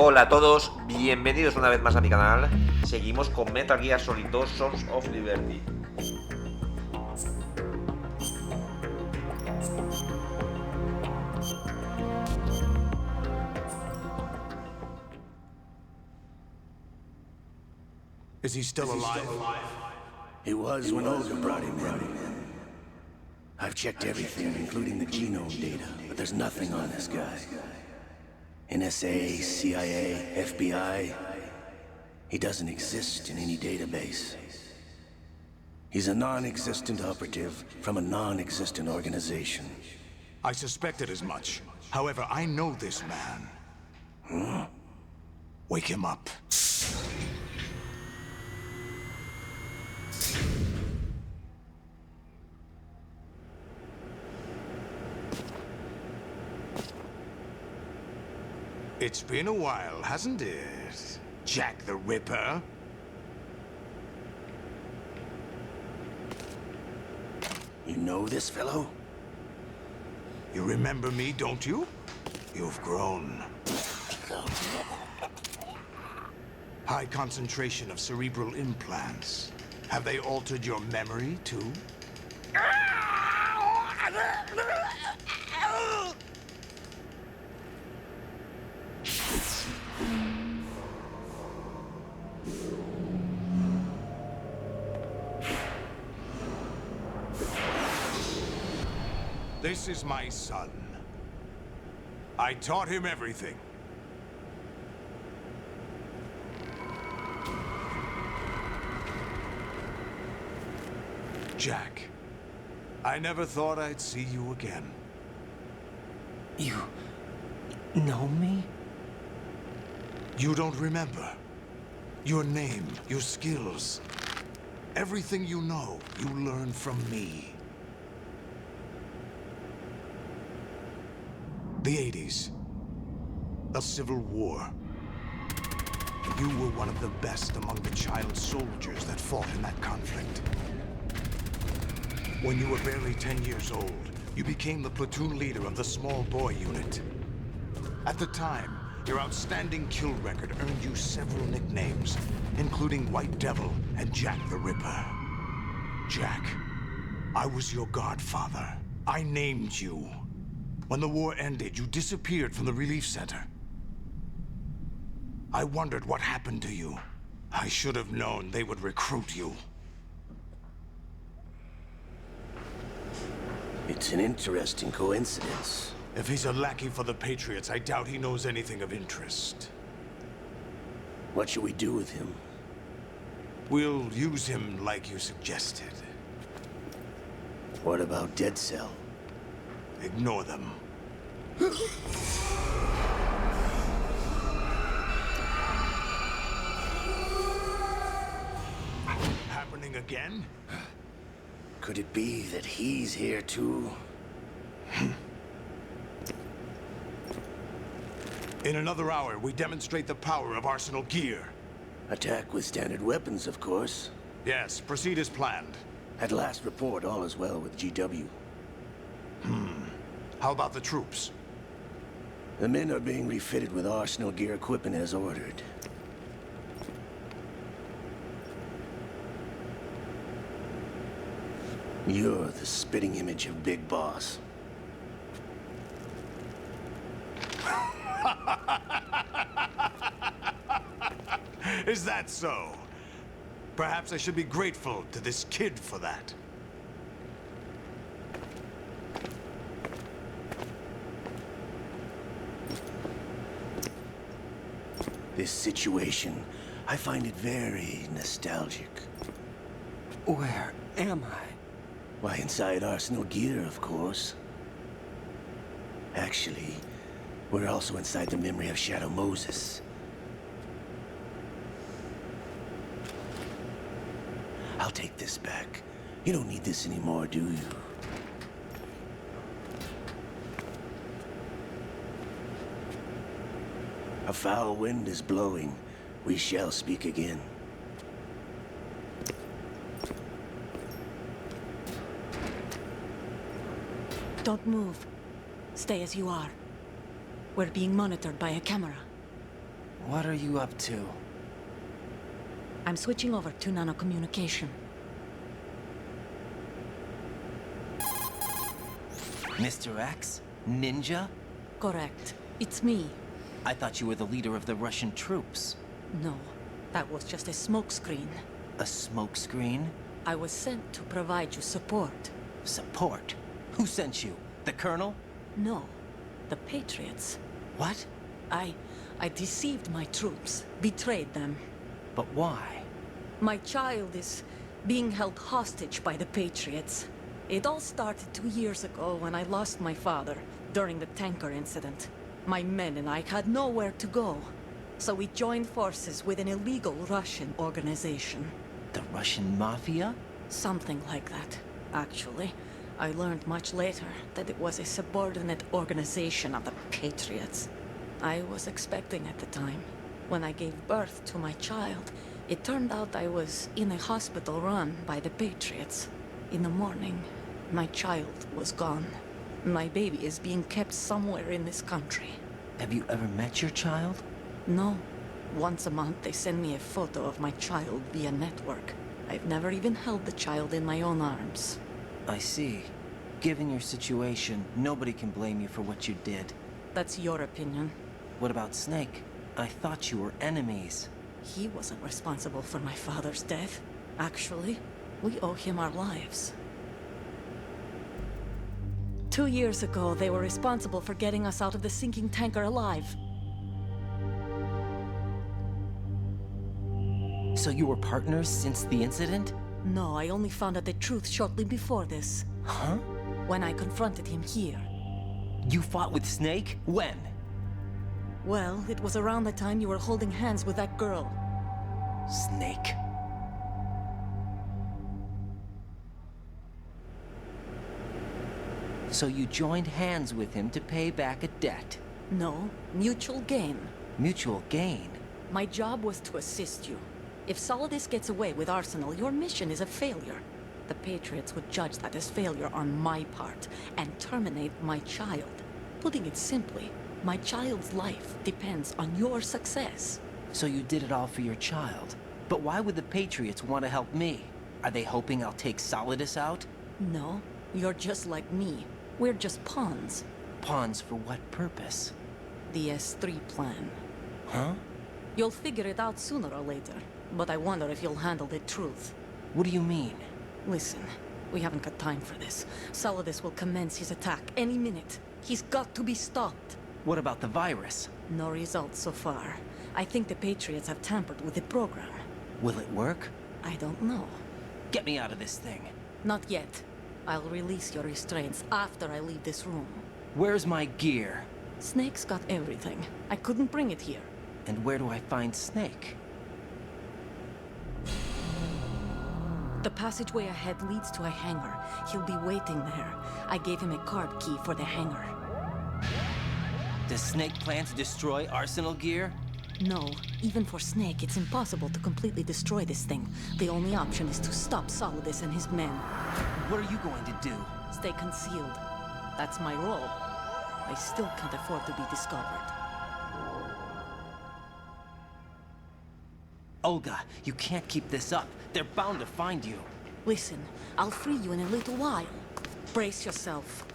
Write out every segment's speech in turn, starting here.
Hola a todos, bienvenidos una vez más a mi canal. Seguimos con Metal Gear Solid 2 Sons of Liberty. Is he still alive? He was when Olga brought him in. I've checked everything, including the genome data, but there's nothing on this guy. NSA, CIA, FBI. He doesn't exist in any database. He's a non-existent operative from a non-existent organization. I suspected as much. However, I know this man. Huh? Wake him up. It's been a while, hasn't it, Jack the Ripper? You know this fellow? You remember me, don't you? You've grown. High concentration of cerebral implants. Have they altered your memory, too? This is my son. I taught him everything. Jack, I never thought I'd see you again. You know me? You don't remember. Your name, your skills. Everything you know, you learned from me. The 80s. A civil war. You were one of the best among the child soldiers that fought in that conflict. When you were barely 10 years old, you became the platoon leader of the small boy unit. At the time, your outstanding kill record earned you several nicknames, including White Devil and Jack the Ripper. Jack, I was your godfather. I named you. When the war ended, you disappeared from the relief center. I wondered what happened to you. I should have known they would recruit you. It's an interesting coincidence. If he's a lackey for the Patriots, I doubt he knows anything of interest. What should we do with him? We'll use him like you suggested. What about Dead Cell? Ignore them. Happening again? Could it be that he's here too? In another hour, we demonstrate the power of Arsenal gear. Attack with standard weapons, of course. Yes, proceed as planned. At last report, all is well with GW. How about the troops? The men are being refitted with Arsenal gear equipment as ordered. You're the spitting image of Big Boss. Is that so? Perhaps I should be grateful to this kid for that. This situation, I find it very nostalgic. Where am I? Why, inside Arsenal gear, of course. Actually, we're also inside the memory of Shadow Moses. I'll take this back. You don't need this anymore, do you? A foul wind is blowing. We shall speak again. Don't move. Stay as you are. We're being monitored by a camera. What are you up to? I'm switching over to nanocommunication. Mr. X? Ninja? Correct. It's me. I thought you were the leader of the Russian troops. No, that was just a smokescreen. A smokescreen? I was sent to provide you support. Support? Who sent you? The Colonel? No, the Patriots. What? I deceived my troops, betrayed them. But why? My child is being held hostage by the Patriots. It all started 2 years ago when I lost my father during the tanker incident. My men and I had nowhere to go, so we joined forces with an illegal Russian organization. The Russian Mafia? Something like that, actually. I learned much later that it was a subordinate organization of the Patriots. I was expecting at the time. When I gave birth to my child, it turned out I was in a hospital run by the Patriots. In the morning, my child was gone. My baby is being kept somewhere in this country. Have you ever met your child? No. Once a month they send me a photo of my child via network. I've never even held the child in my own arms. I see. Given your situation, nobody can blame you for what you did. That's your opinion. What about Snake? I thought you were enemies. He wasn't responsible for my father's death. Actually, we owe him our lives. 2 years ago, they were responsible for getting us out of the sinking tanker alive. So you were partners since the incident? No, I only found out the truth shortly before this. Huh? When I confronted him here. You fought with Snake? When? Well, it was around the time you were holding hands with that girl. Snake. So you joined hands with him to pay back a debt? No, mutual gain. Mutual gain? My job was to assist you. If Solidus gets away with Arsenal, your mission is a failure. The Patriots would judge that as failure on my part and terminate my child. Putting it simply, my child's life depends on your success. So you did it all for your child. But why would the Patriots want to help me? Are they hoping I'll take Solidus out? No, you're just like me. We're just pawns. Pawns for what purpose? The S3 plan. Huh? You'll figure it out sooner or later, but I wonder if you'll handle the truth. What do you mean? Listen, we haven't got time for this. Solidus will commence his attack any minute. He's got to be stopped. What about the virus? No results so far. I think the Patriots have tampered with the program. Will it work? I don't know. Get me out of this thing. Not yet. I'll release your restraints after I leave this room. Where's my gear? Snake's got everything. I couldn't bring it here. And where do I find Snake? The passageway ahead leads to a hangar. He'll be waiting there. I gave him a card key for the hangar. Does Snake plan to destroy Arsenal gear? No, even for Snake, it's impossible to completely destroy this thing. The only option is to stop Solidus and his men. What are you going to do? Stay concealed. That's my role. I still can't afford to be discovered. Olga, you can't keep this up. They're bound to find you. Listen, I'll free you in a little while. Brace yourself.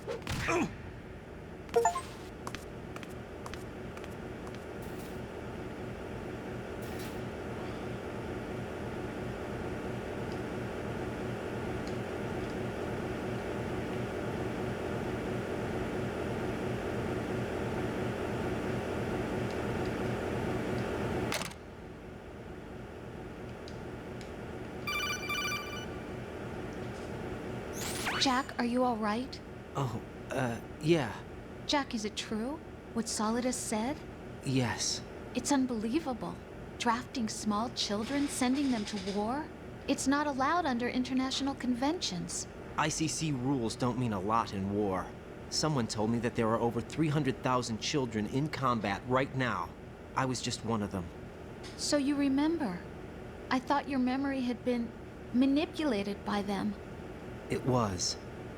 Jack, are you all right? Oh, yeah. Jack, is it true? What Solidus said? Yes. It's unbelievable. Drafting small children, sending them to war? It's not allowed under international conventions. ICC rules don't mean a lot in war. Someone told me that there are over 300,000 children in combat right now. I was just one of them. So you remember. I thought your memory had been manipulated by them. It was,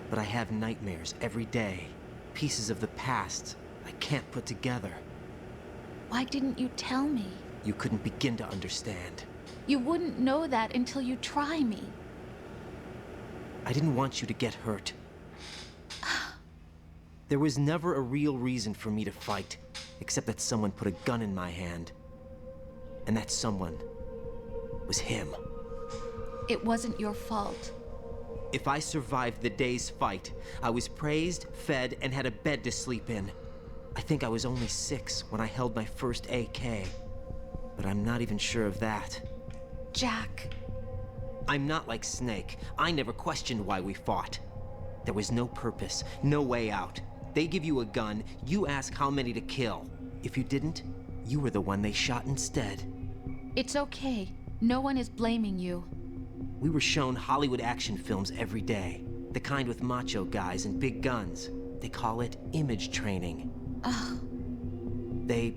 but I have nightmares every day. Pieces of the past I can't put together. Why didn't you tell me? You couldn't begin to understand. You wouldn't know that until you try me. I didn't want you to get hurt. There was never a real reason for me to fight, except that someone put a gun in my hand. And that someone was him. It wasn't your fault. If I survived the day's fight, I was praised, fed, and had a bed to sleep in. I think I was only 6 when I held my first AK. But I'm not even sure of that. Jack. I'm not like Snake. I never questioned why we fought. There was no purpose, no way out. They give you a gun, you ask how many to kill. If you didn't, you were the one they shot instead. It's okay. No one is blaming you. We were shown Hollywood action films every day. The kind with macho guys and big guns. They call it image training. Ugh. They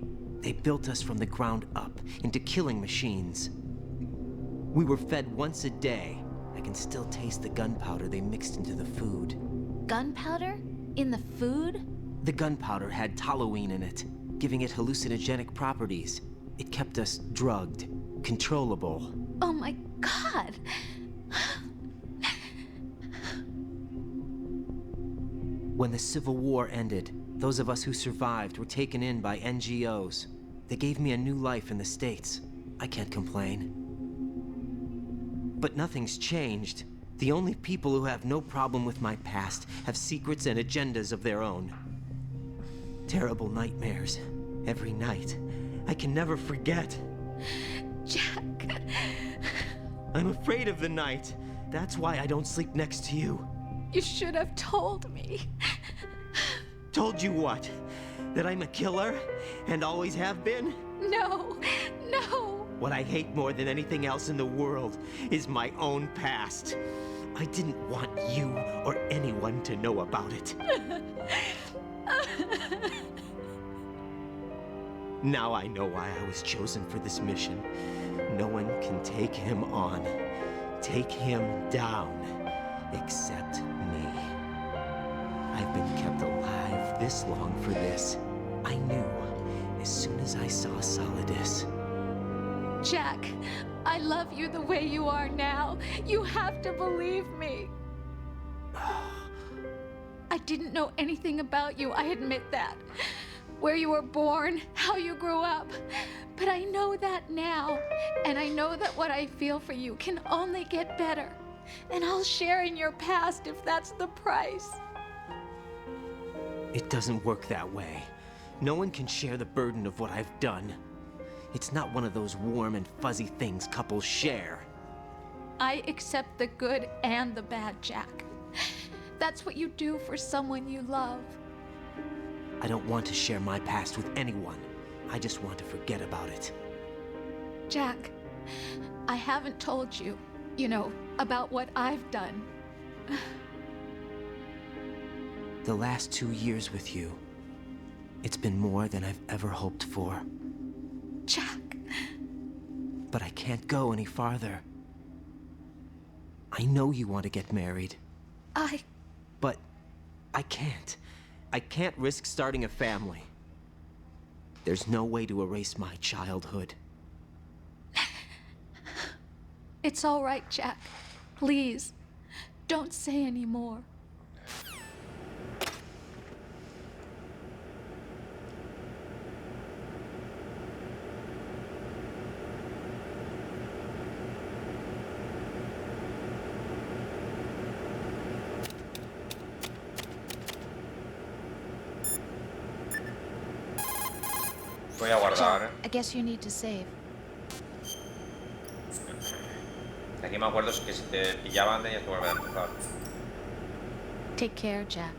built us from the ground up into killing machines. We were fed once a day. I can still taste the gunpowder they mixed into the food. Gunpowder? In the food? The gunpowder had toluene in it, giving it hallucinogenic properties. It kept us drugged, controllable. Oh my God! When the Civil War ended, those of us who survived were taken in by NGOs. They gave me a new life in the States. I can't complain. But nothing's changed. The only people who have no problem with my past have secrets and agendas of their own. Terrible nightmares. Every night. I can never forget. Jack. I'm afraid of the night. That's why I don't sleep next to you. You should have told me. Told you what? That I'm a killer? And always have been? No, no. What I hate more than anything else in the world is my own past. I didn't want you or anyone to know about it. Now I know why I was chosen for this mission. No one can take him on, take him down, except me. I've been kept alive this long for this. I knew as soon as I saw Solidus. Jack, I love you the way you are now. You have to believe me. I didn't know anything about you, I admit that. Where you were born, how you grew up. But I know that now. And I know that what I feel for you can only get better. And I'll share in your past if that's the price. It doesn't work that way. No one can share the burden of what I've done. It's not one of those warm and fuzzy things couples share. I accept the good and the bad, Jack. That's what you do for someone you love. I don't want to share my past with anyone. I just want to forget about it. Jack, I haven't told you, about what I've done. The last 2 years with you, it's been more than I've ever hoped for. Jack. But I can't go any farther. I know you want to get married. But I can't. I can't risk starting a family. There's no way to erase my childhood. It's all right, Jack. Please, don't say any more. Voy a guardar. I guess you need to save. Aquí me acuerdo es que si te pillaban tenías que volver a empezar. Take care, Jack.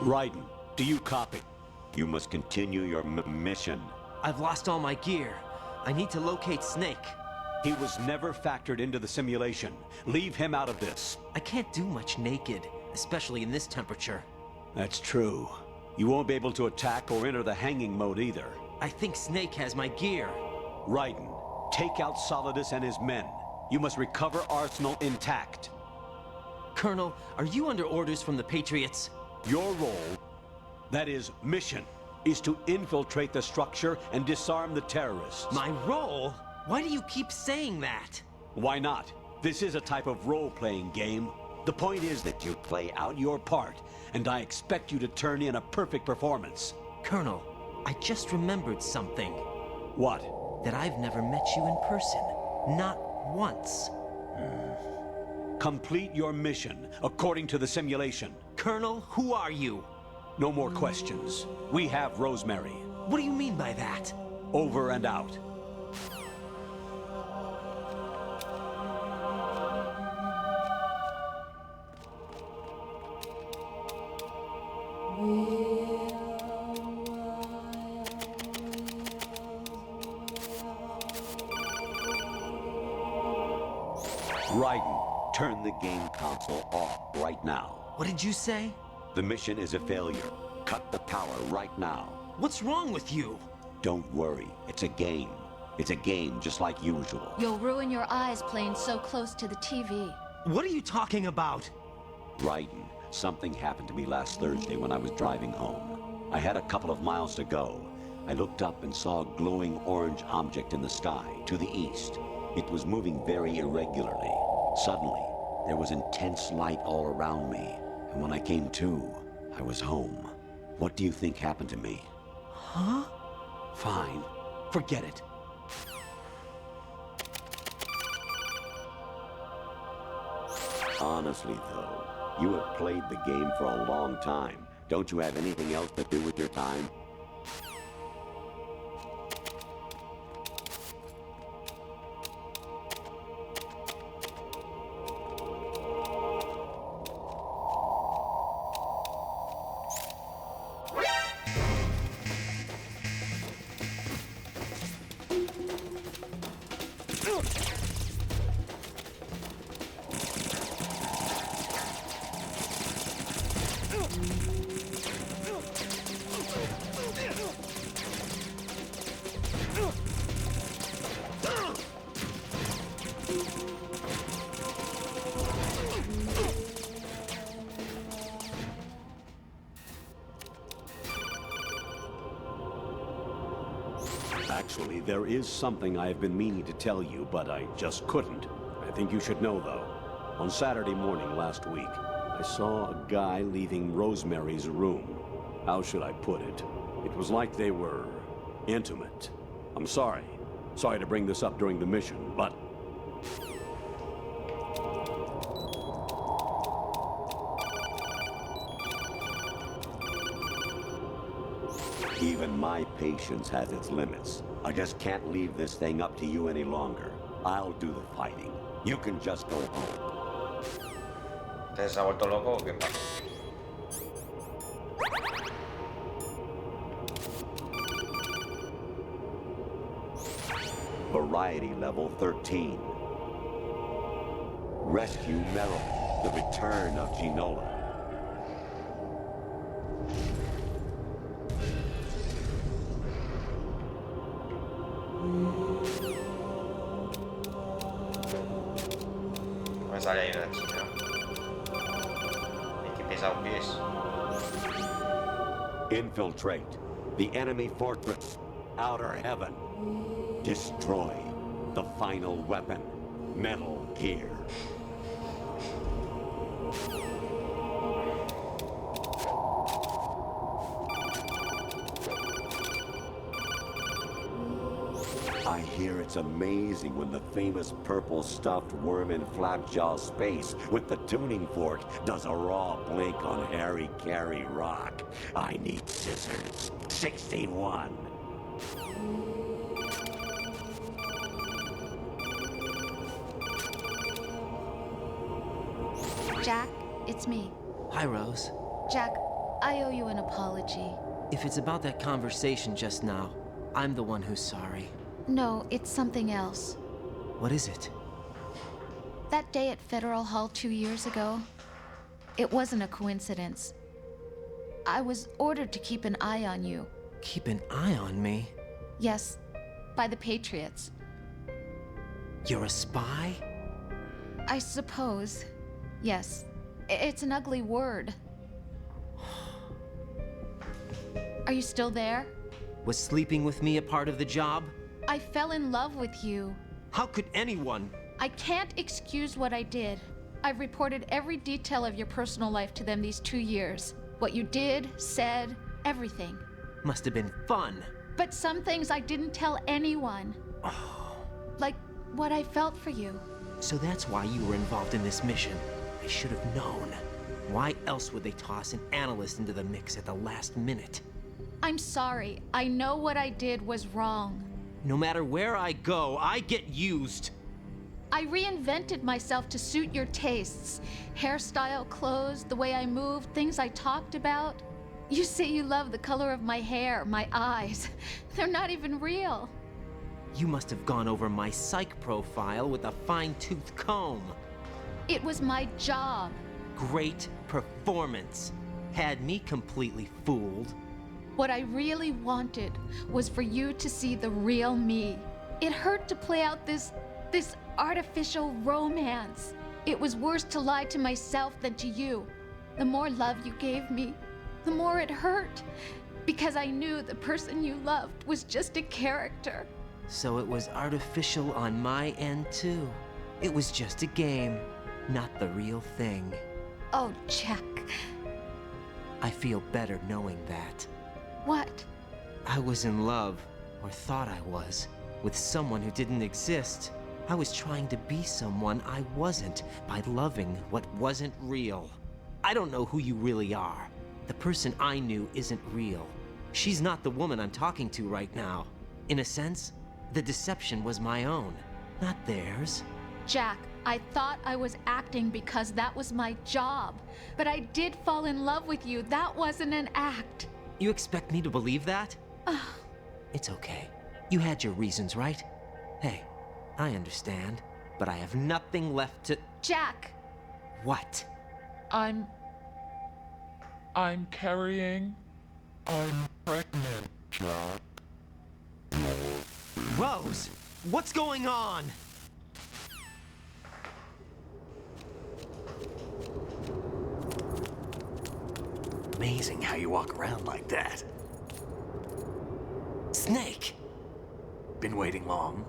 Raiden, do you copy? You must continue your mission. I've lost all my gear. I need to locate Snake. He was never factored into the simulation. Leave him out of this. I can't do much naked, especially in this temperature. That's true. You won't be able to attack or enter the hanging mode either. I think Snake has my gear. Raiden, take out Solidus and his men. You must recover Arsenal intact. Colonel, are you under orders from the Patriots? Your role, that is, mission, is to infiltrate the structure and disarm the terrorists. My role? Why do you keep saying that? Why not? This is a type of role-playing game. The point is that you play out your part, and I expect you to turn in a perfect performance. Colonel, I just remembered something. What? That I've never met you in person. Not once. Complete your mission, according to the simulation. Colonel, who are you? No more questions. We have Rosemary. What do you mean by that? Over and out. Raiden, turn the game console off right now. What did you say? The mission is a failure. Cut the power right now. What's wrong with you? Don't worry, it's a game. It's a game just like usual. You'll ruin your eyes playing so close to the TV. What are you talking about? Raiden, something happened to me last Thursday when I was driving home. I had a couple of miles to go. I looked up and saw a glowing orange object in the sky to the east. It was moving very irregularly. Suddenly, there was intense light all around me. And when I came to, I was home. What do you think happened to me? Huh? Fine. Forget it. Honestly, though, you have played the game for a long time. Don't you have anything else to do with your time? Actually, there is something I have been meaning to tell you, but I just couldn't. I think you should know, though. On Saturday morning last week, I saw a guy leaving Rosemary's room. How should I put it? It was like they were intimate. I'm sorry. Sorry to bring this up during the mission, but... Even my patience has its limits. I just can't leave this thing up to you any longer. I'll do the fighting. You can just go home. ¿Te se ha vuelto loco o qué pasa? Variety level 13. Rescue Meryl. The return of Ginola. Me sale ahí una chica. Y que pesa un pies. Infiltrate the enemy fortress. Outer heaven. Destroy the final weapon. Metal Gear. I hear it's amazing when the famous purple stuffed worm in Flapjaw space with the tuning fork does a raw blink on Harry Carey rock. I need scissors. 61. Jack, it's me. Hi, Rose. Jack, I owe you an apology. If it's about that conversation just now, I'm the one who's sorry. No, it's something else. What is it? That day at Federal Hall 2 years ago, it wasn't a coincidence. I was ordered to keep an eye on you. Keep an eye on me? Yes, by the Patriots. You're a spy? I suppose. Yes. It's an ugly word. Are you still there? Was sleeping with me a part of the job? I fell in love with you. How could anyone? I can't excuse what I did. I've reported every detail of your personal life to them these 2 years. What you did, said, everything. Must have been fun. But some things I didn't tell anyone. Like what I felt for you. So that's why you were involved in this mission. I should have known. Why else would they toss an analyst into the mix at the last minute? I'm sorry. I know what I did was wrong. No matter where I go, I get used. I reinvented myself to suit your tastes. Hairstyle, clothes, the way I moved, things I talked about. You say you love the color of my hair, my eyes. They're not even real. You must have gone over my psych profile with a fine-tooth comb. It was my job. Great performance. Had me completely fooled. What I really wanted was for you to see the real me. It hurt to play out this artificial romance. It was worse to lie to myself than to you. The more love you gave me, the more it hurt. Because I knew the person you loved was just a character. So it was artificial on my end too. It was just a game, not the real thing. Oh, Jack. I feel better knowing that. What? I was in love, or thought I was, with someone who didn't exist. I was trying to be someone I wasn't by loving what wasn't real. I don't know who you really are. The person I knew isn't real. She's not the woman I'm talking to right now. In a sense, the deception was my own, not theirs. Jack, I thought I was acting because that was my job. But I did fall in love with you. That wasn't an act. You expect me to believe that? It's okay. You had your reasons, right? Hey, I understand, but I have nothing left to... Jack! What? I'm carrying... I'm pregnant, Jack. Rose! What's going on? Amazing how you walk around like that. Snake! Been waiting long?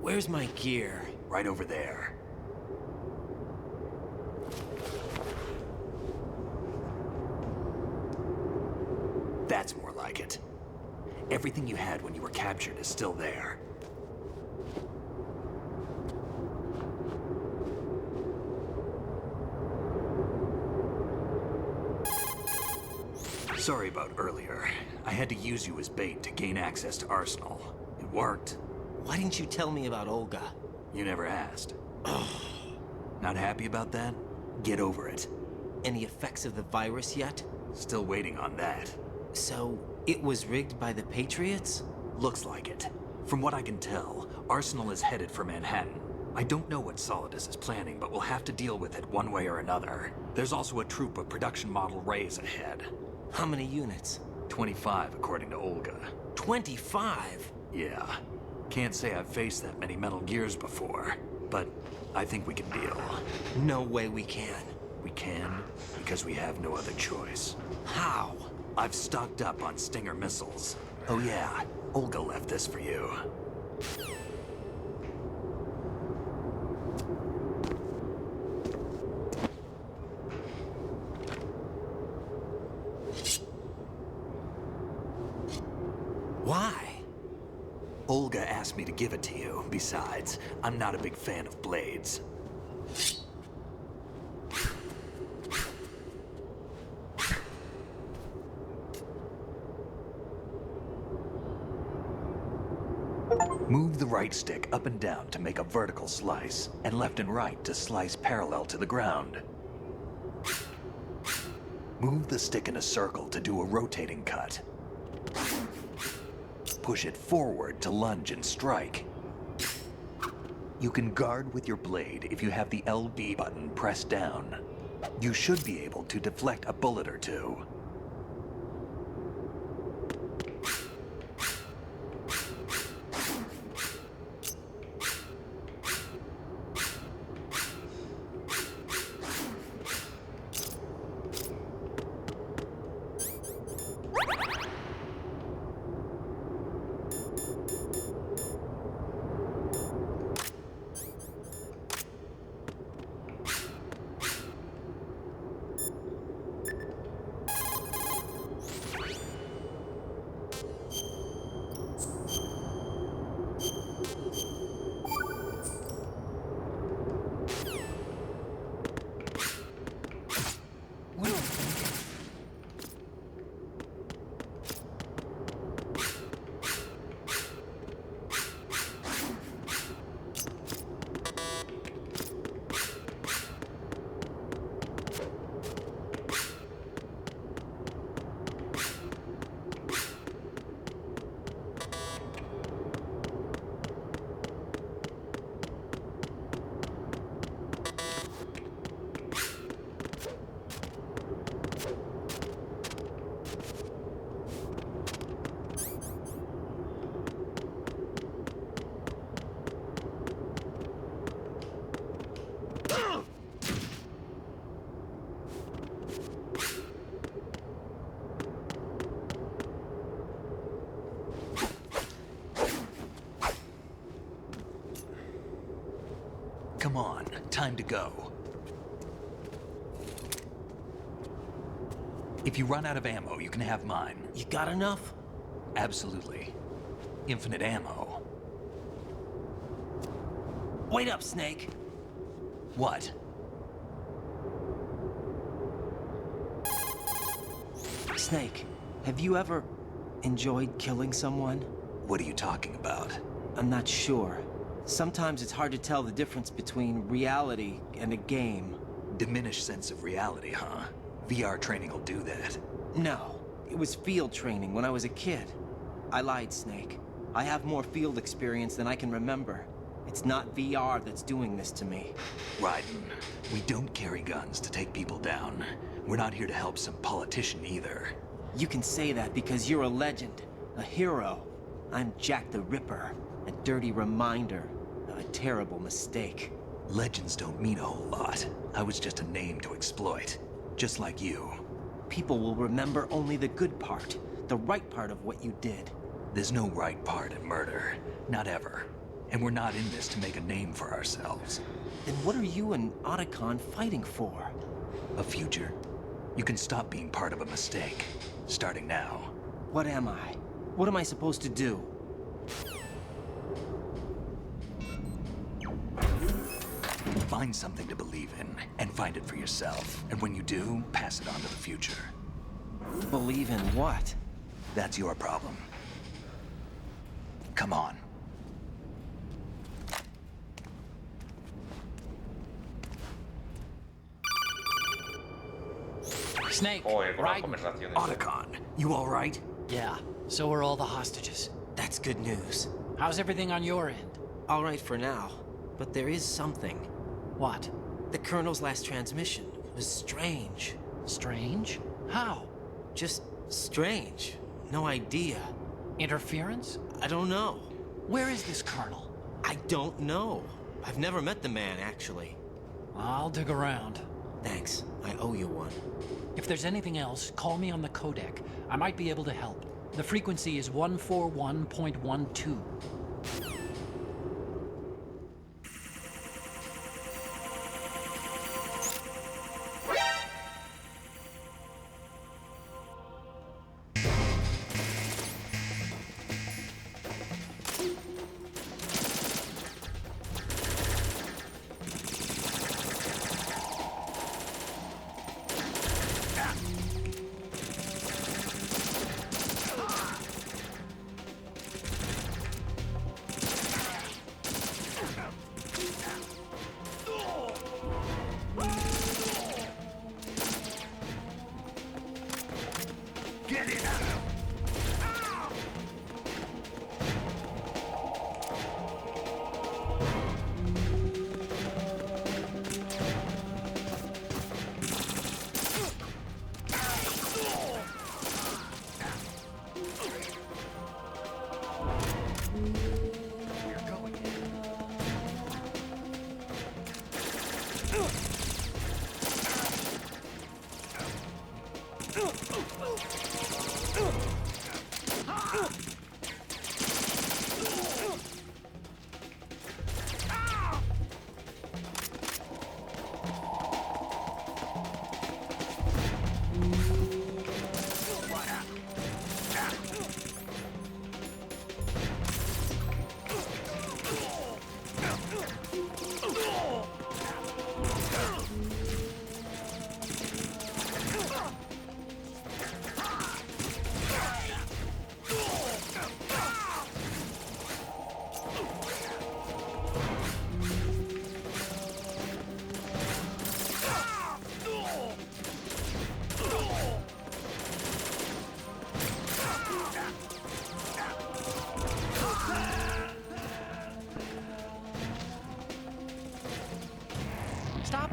Where's my gear? Right over there. That's more like it. Everything you had when you were captured is still there. Sorry about earlier. I had to use you as bait to gain access to Arsenal. It worked. Why didn't you tell me about Olga? You never asked. Not happy about that? Get over it. Any effects of the virus yet? Still waiting on that. So, it was rigged by the Patriots? Looks like it. From what I can tell, Arsenal is headed for Manhattan. I don't know what Solidus is planning, but we'll have to deal with it one way or another. There's also a troop of production model Rays ahead. How many units? 25, according to Olga. 25? Yeah. Can't say I've faced that many Metal Gears before, but I think we can deal. No way we can. We can, because we have no other choice. How? I've stocked up on Stinger missiles. Oh yeah, Olga left this for you. Why? Olga asked me to give it to you. Besides, I'm not a big fan of blades. Move the right stick up and down to make a vertical slice, and left and right to slice parallel to the ground. Move the stick in a circle to do a rotating cut. Push it forward to lunge and strike. You can guard with your blade if you have the LB button pressed down. You should be able to deflect a bullet or two. Come on, time to go. If you run out of ammo, you can have mine. You got enough? Absolutely. Infinite ammo. Wait up, Snake. What? Snake, have you ever enjoyed killing someone? What are you talking about? I'm not sure. Sometimes it's hard to tell the difference between reality and a game. Diminished sense of reality, huh? VR training will do that. No, it was field training when I was a kid. I lied, Snake. I have more field experience than I can remember. It's not VR that's doing this to me. Raiden, we don't carry guns to take people down. We're not here to help some politician either. You can say that because you're a legend, a hero. I'm Jack the Ripper, a dirty reminder of a terrible mistake. Legends don't mean a whole lot. I was just a name to exploit, just like you. People will remember only the good part, the right part of what you did. There's no right part in murder, not ever. And we're not in this to make a name for ourselves. Then what are you and Otacon fighting for? A future. You can stop being part of a mistake, starting now. What am I? What am I supposed to do? Find something to believe in, and find it for yourself. And when you do, pass it on to the future. Believe in what? That's your problem. Come on. Snake, Joder, con las Raiden. conversaciones. Otacon, you all right? Yeah, so are all the hostages. That's good news. How's everything on your end? All right for now, but there is something. What? The Colonel's last transmission was strange. Strange? How? Just strange. No idea. Interference? I don't know. Where is this Colonel? I don't know. I've never met the man, actually. I'll dig around. Thanks. I owe you one. If there's anything else, call me on the codec. I might be able to help. The frequency is 141.12.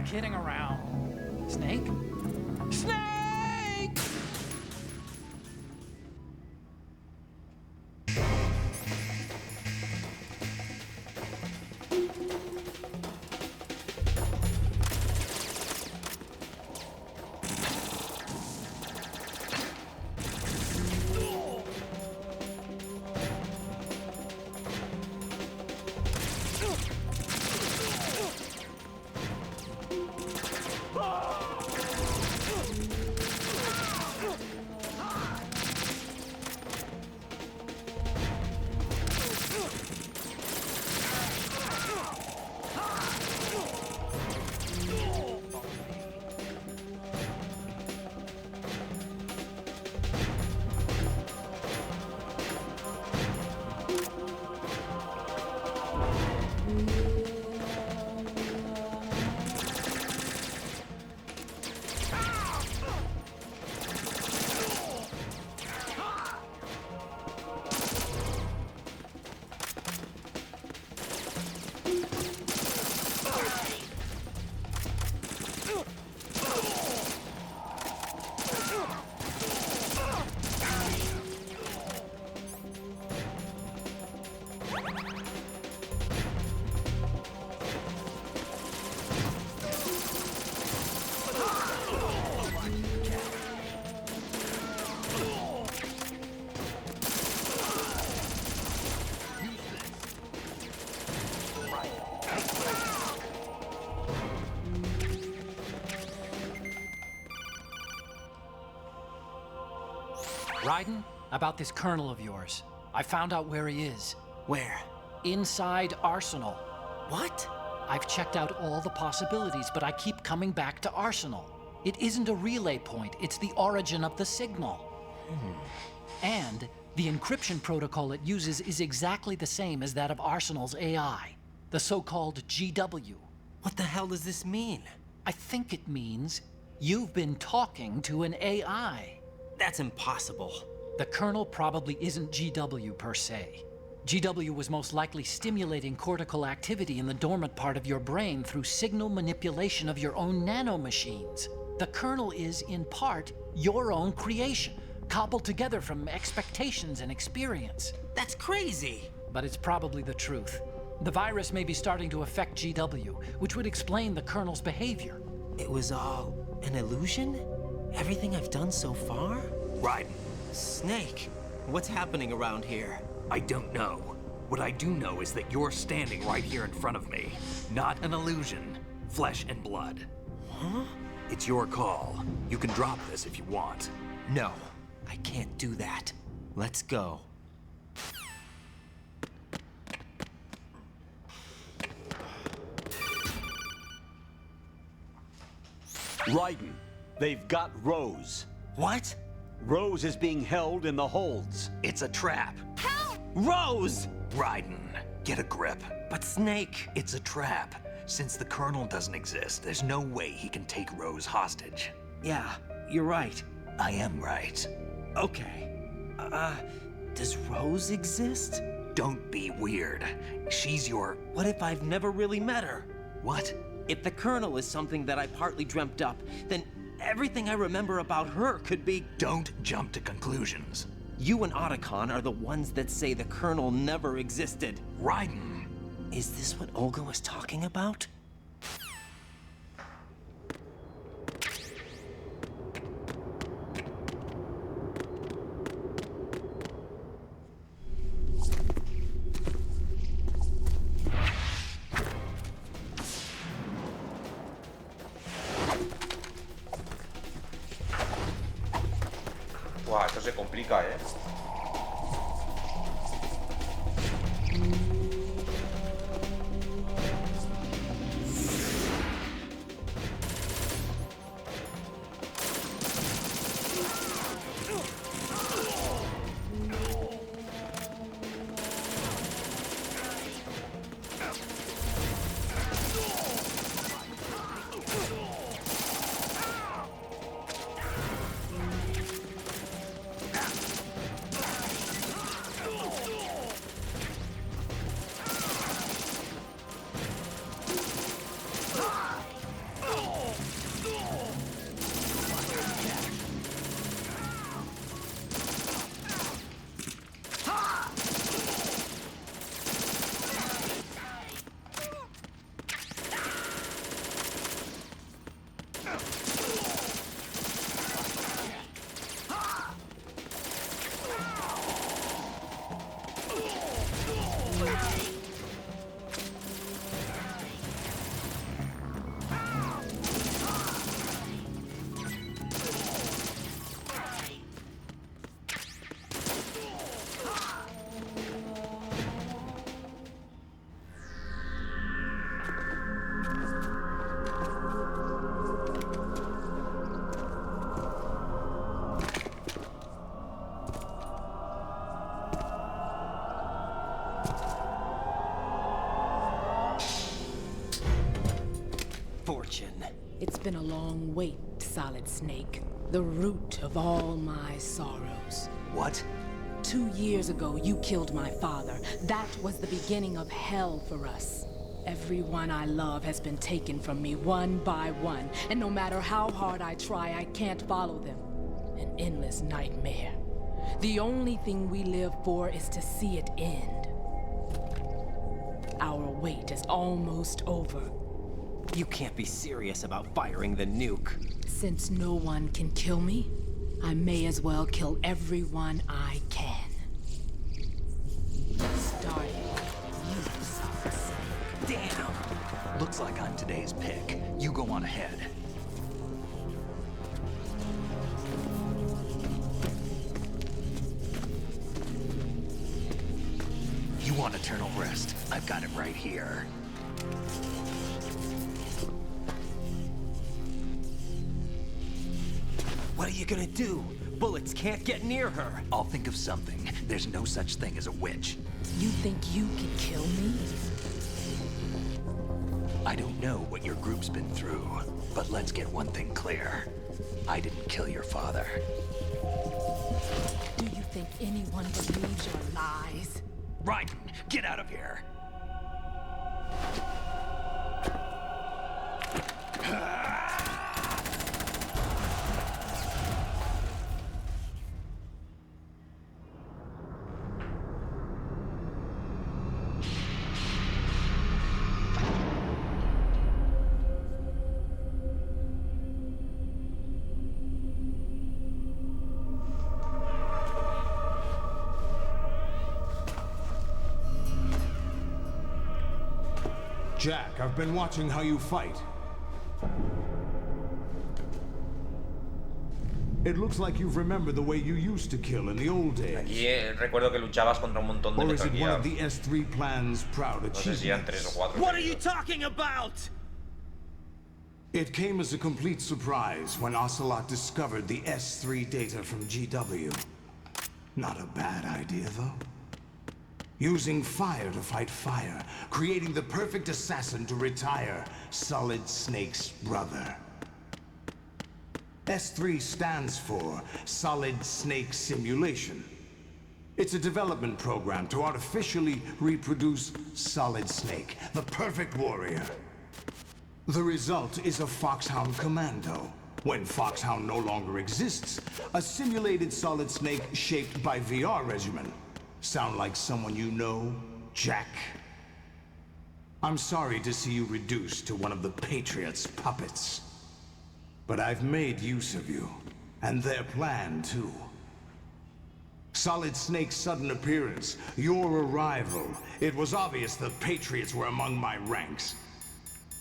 kidding around. Snake? Snake! Raiden, about this colonel of yours. I found out where he is. Where? Inside Arsenal. What? I've checked out all the possibilities, but I keep coming back to Arsenal. It isn't a relay point, it's the origin of the signal. And the encryption protocol it uses is exactly the same as that of Arsenal's AI, the so-called GW. What the hell does this mean? I think it means you've been talking to an AI. That's impossible. The kernel probably isn't GW per se. GW was most likely stimulating cortical activity in the dormant part of your brain through signal manipulation of your own nanomachines. The kernel is, in part, your own creation, cobbled together from expectations and experience. That's crazy. But it's probably the truth. The virus may be starting to affect GW, which would explain the kernel's behavior. It was all an illusion? Everything I've done so far? Raiden, Snake, what's happening around here? I don't know. What I do know is that you're standing right here in front of me. Not an illusion. Flesh and blood. Huh? It's your call. You can drop this if you want. No, I can't do that. Let's go. Raiden, they've got Rose. What? Rose is being held in the holds. It's a trap. Rose! Raiden, get a grip. But Snake... It's a trap. Since the Colonel doesn't exist, there's no way he can take Rose hostage. Yeah, you're right. I am right. Okay. Does Rose exist? Don't be weird. She's your... What if I've never really met her? What? If the Colonel is something that I partly dreamt up, then everything I remember about her could be... Don't jump to conclusions. You and Otacon are the ones that say the Colonel never existed. Raiden. Is this what Olga was talking about? Buah, esto se complica, ¿eh? been a long wait, Solid Snake. The root of all my sorrows. What? 2 years ago, you killed my father. That was the beginning of hell for us. Everyone I love has been taken from me one by one, and no matter how hard I try, I can't follow them. An endless nightmare. The only thing we live for is to see it end. Our wait is almost over. You can't be serious about firing the nuke. Since no one can kill me, I may as well kill everyone I can. Starting with you, Solid Snake. Damn! Looks like I'm today's pick. You go on ahead. You want eternal rest? I've got it right here. What are you gonna do? Bullets can't get near her. I'll think of something. There's no such thing as a witch. You think you can kill me? I don't know what your group's been through, but let's get one thing clear. I didn't kill your father. Do you think anyone believes your lies? Raiden, get out of here! Jack, I've been watching how you fight. It looks like you've remembered the way you used to kill in the old days. Aquí recuerdo que luchabas contra un montón de Or is Metal it one Gear. of the S3 plan's proud No sé si eran 3 o achievements? 4. What are you talking about? It came as a complete surprise when Ocelot discovered the S3 data from GW. Not a bad idea, though. Using fire to fight fire, creating the perfect assassin to retire Solid Snake's brother. S3 stands for Solid Snake Simulation. It's a development program to artificially reproduce Solid Snake, the perfect warrior. The result is a Foxhound Commando. When Foxhound no longer exists, a simulated Solid Snake shaped by VR regimen. Sound like someone you know, Jack? I'm sorry to see you reduced to one of the Patriots' puppets. But I've made use of you, and their plan too. Solid Snake's sudden appearance, your arrival, it was obvious the Patriots were among my ranks.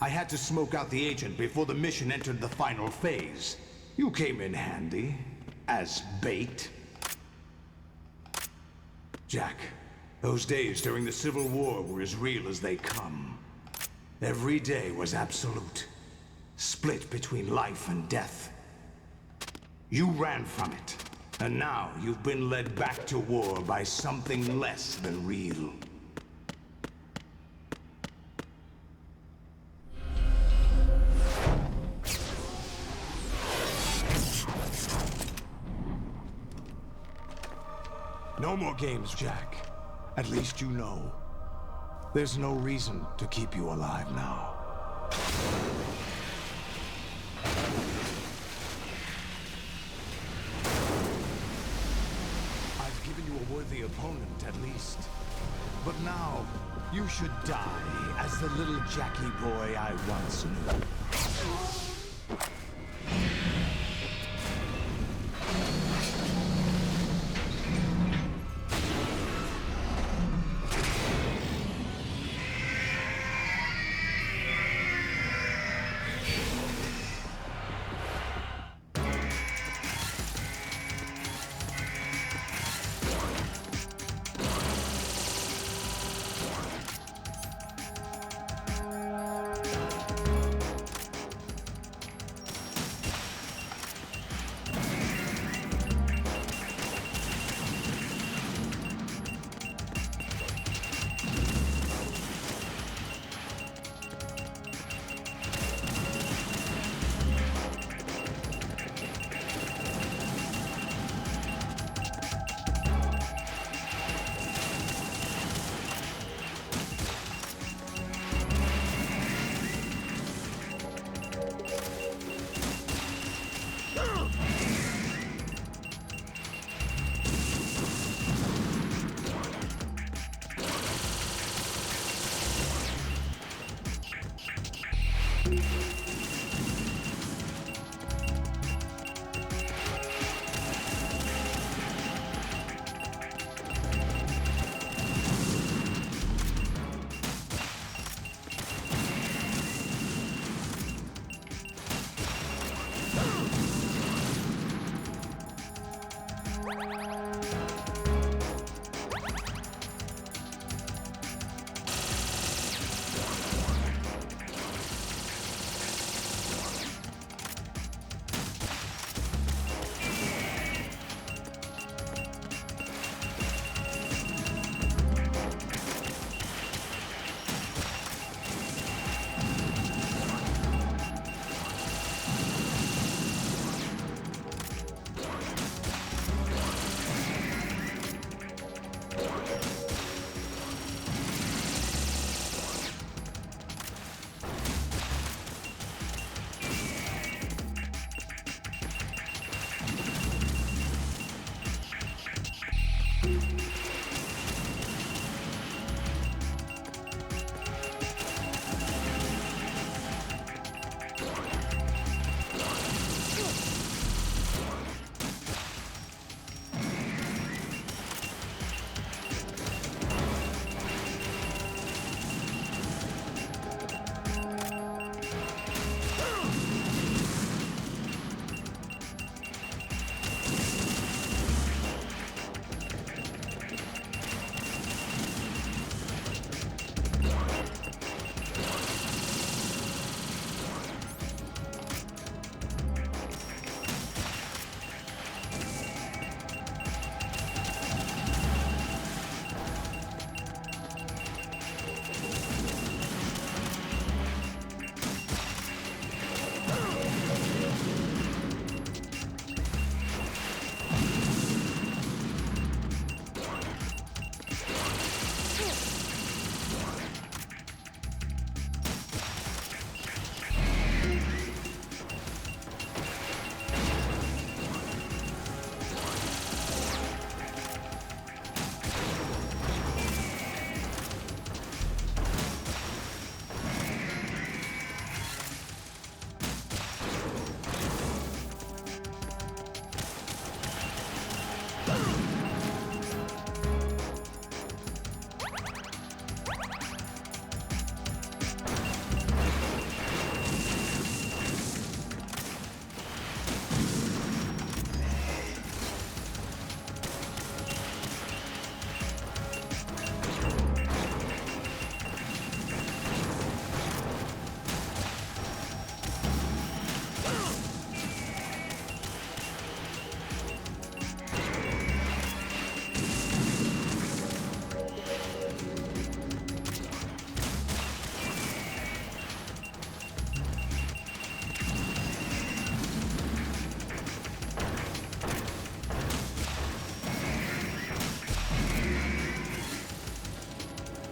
I had to smoke out the agent before the mission entered the final phase. You came in handy, as bait. Jack, those days during the Civil War were as real as they come. Every day was absolute, split between life and death. You ran from it, and now you've been led back to war by something less than real. No more games, Jack. At least you know. There's no reason to keep you alive now. I've given you a worthy opponent, at least. But now, you should die as the little Jackie boy I once knew.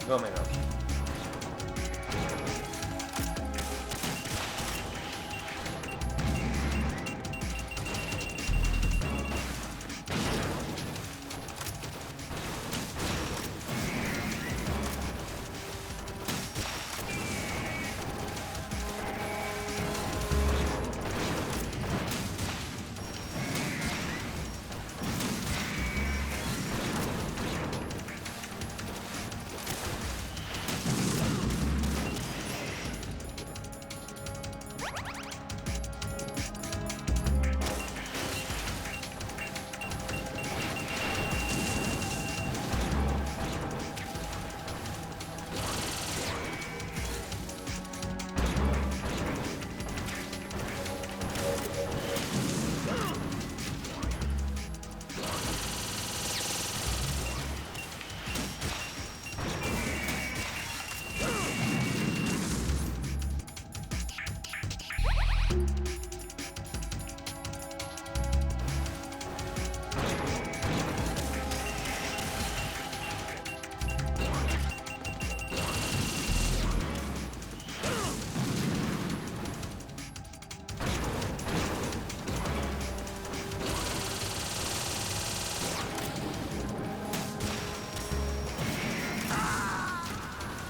No menos.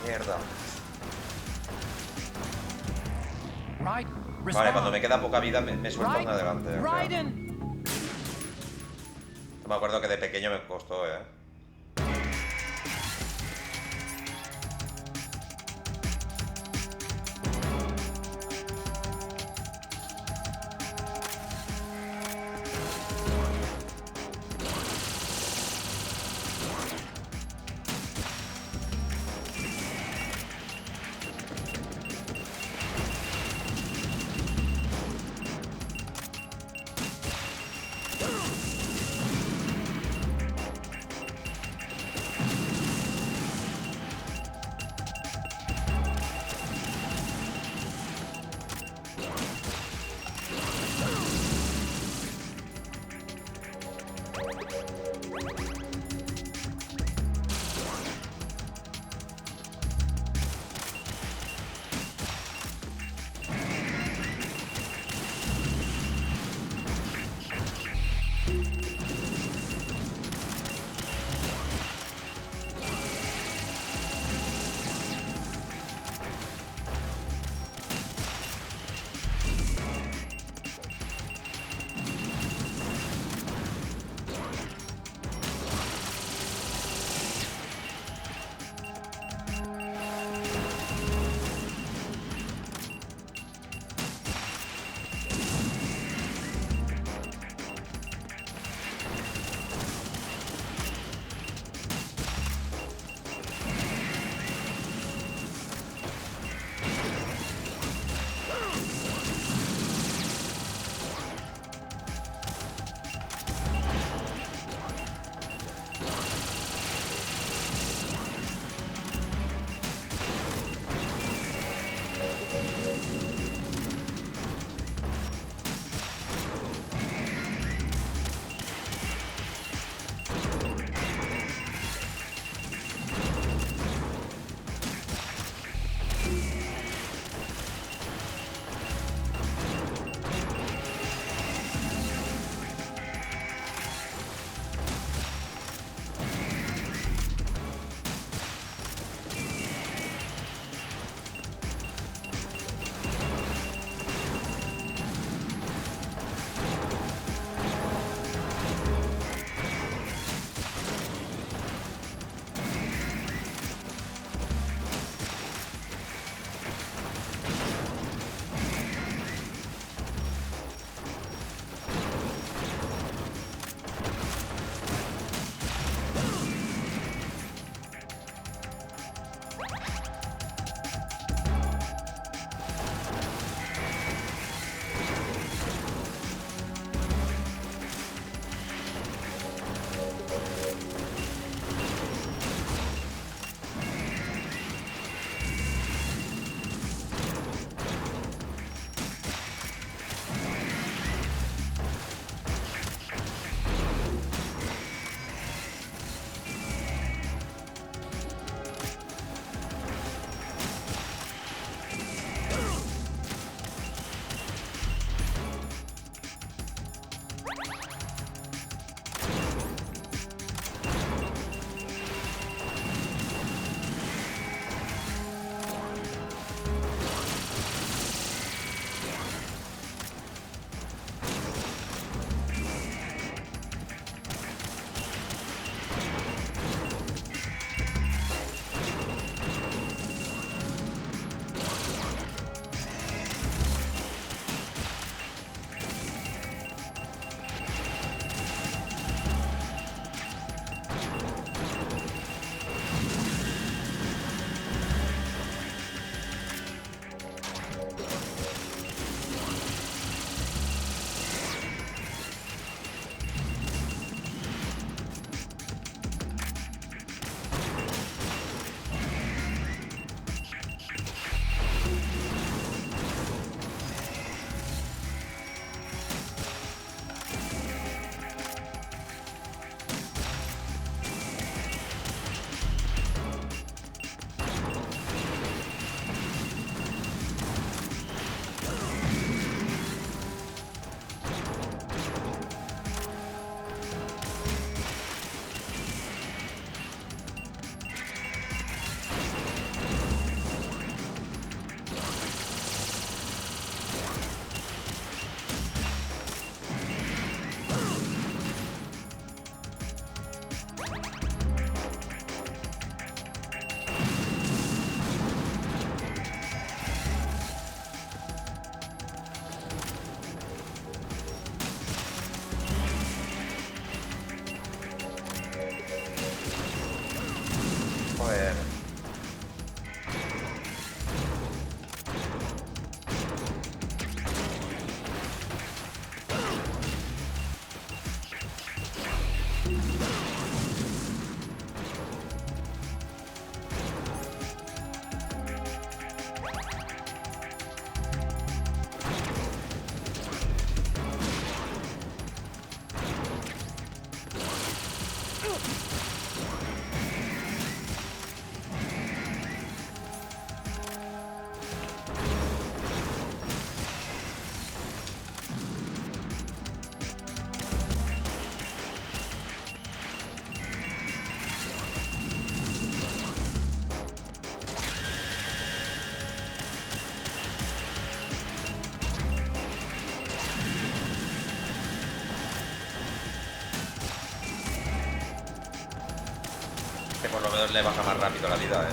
Mierda. Vale, cuando me queda poca vida me suelto en adelante. O sea. Me acuerdo que de pequeño me costó, menos le baja más rápido la vida,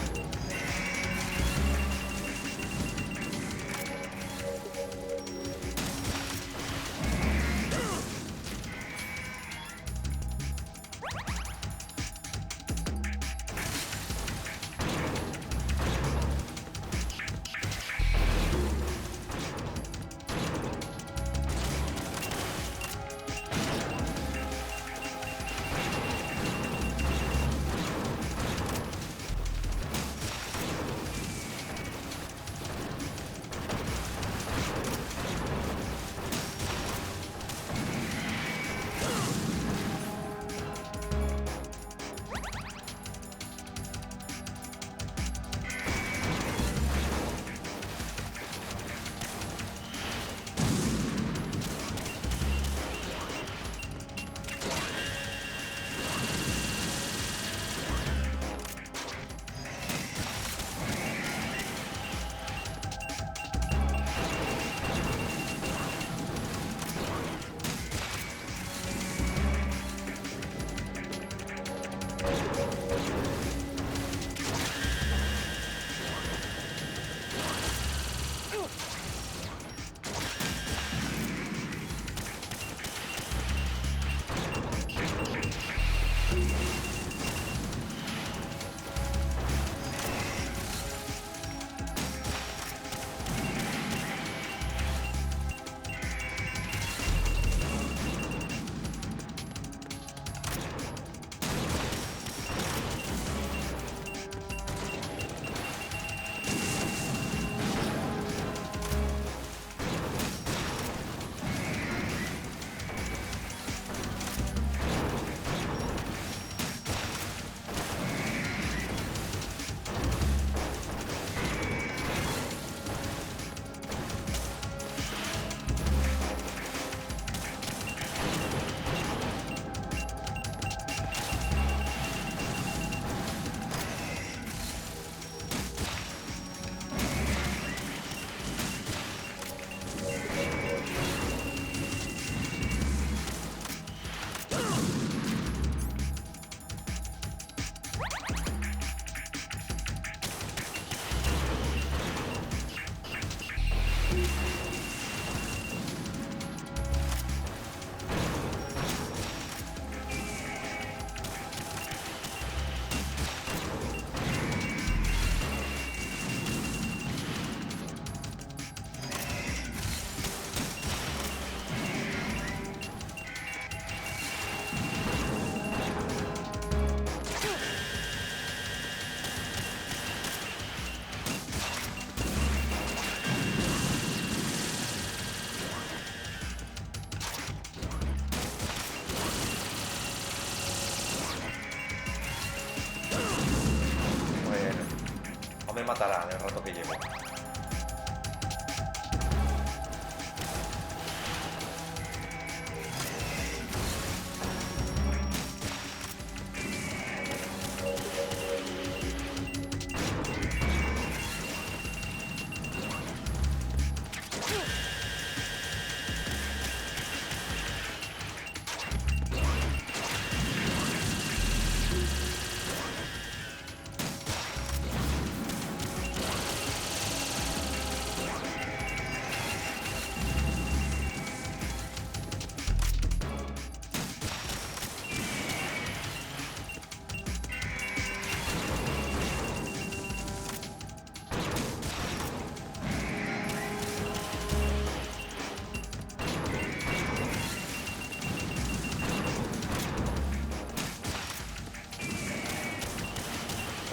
me matará en el rato que llevo.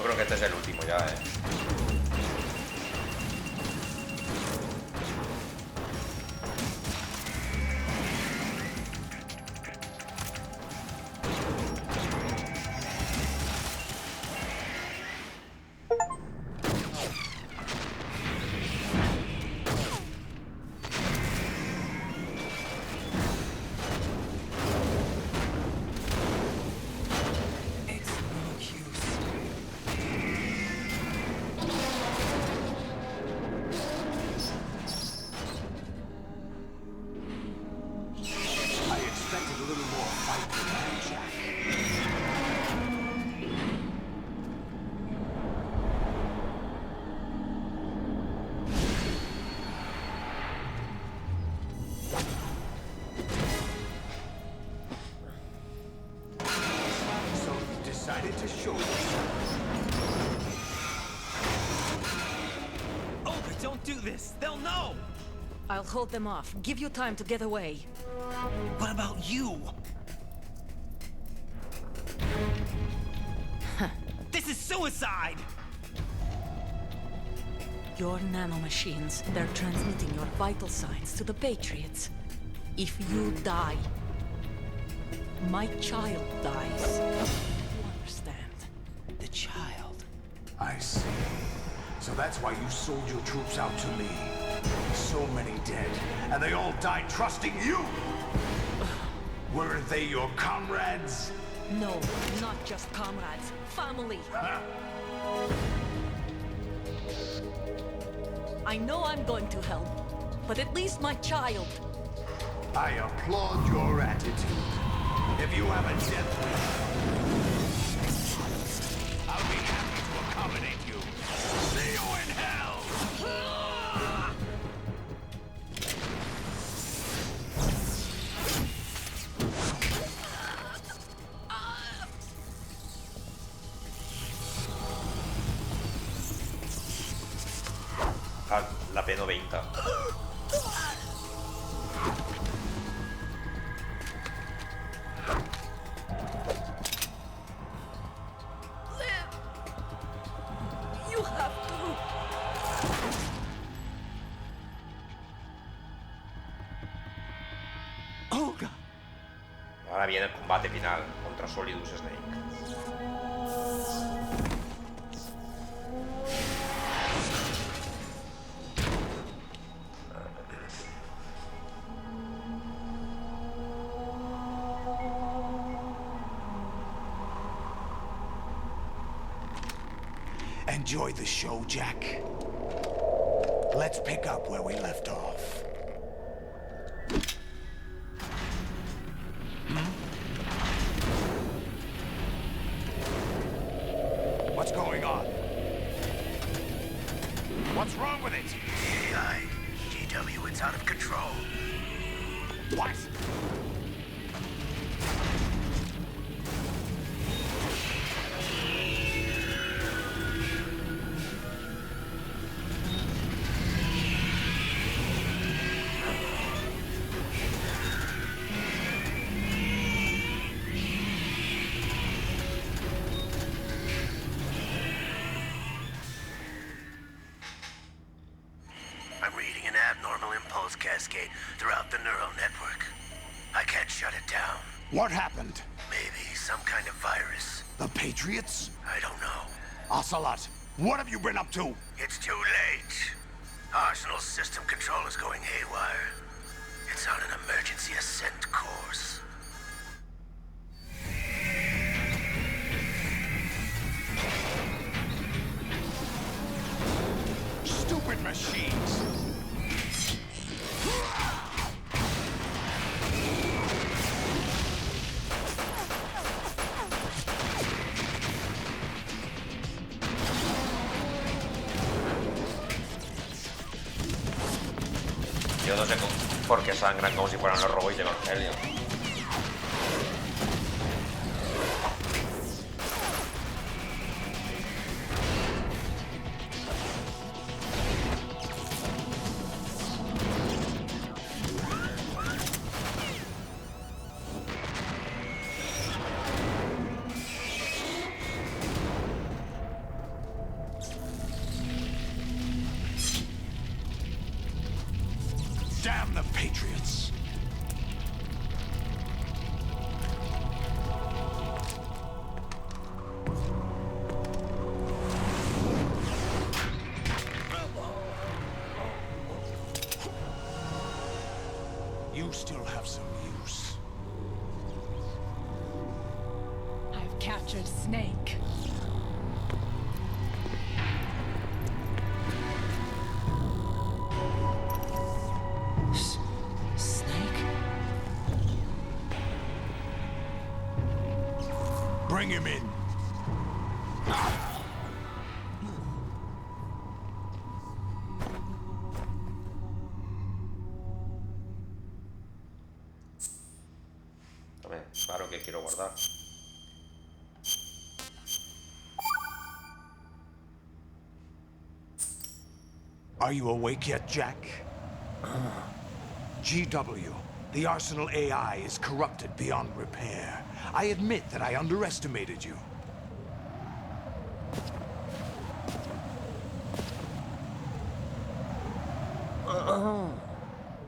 Yo creo que este es el último ya, Don't do this! They'll know! I'll hold them off. Give you time to get away. What about you? This is suicide! Your nanomachines, they're transmitting your vital signs to the Patriots. If you die, my child dies. You understand? The child. I see. So that's why you sold your troops out to me. So many dead, and they all died trusting you! Weren't they your comrades? No, not just comrades. Family. I know I'm going to help, but at least my child. I applaud your attitude. If you have a death wish, I'll be happy to accommodate you. See you in hell! La P90. You have to. Olga! Ahora viene el combate final contra Solidus Snake. Enjoy the show, Jack. Let's pick up where we left off. What's going on? What's wrong with it? AI, GW, it's out of control. What? I'm reading an abnormal impulse cascade throughout the neural network. I can't shut it down. What happened? Maybe some kind of virus. The Patriots? I don't know. Ocelot, what have you been up to? It's too late. Arsenal's system control is going haywire. It's on an emergency ascent course. Stupid machines! Yo no sé por qué sangran como si fueran los robots de Evangelio. Damn the Patriots! You still have some use. I've captured Snake. Snake? Bring him in. Hombre, claro que quiero guardar. Are you awake yet, Jack? GW, the Arsenal AI is corrupted beyond repair. I admit that I underestimated you.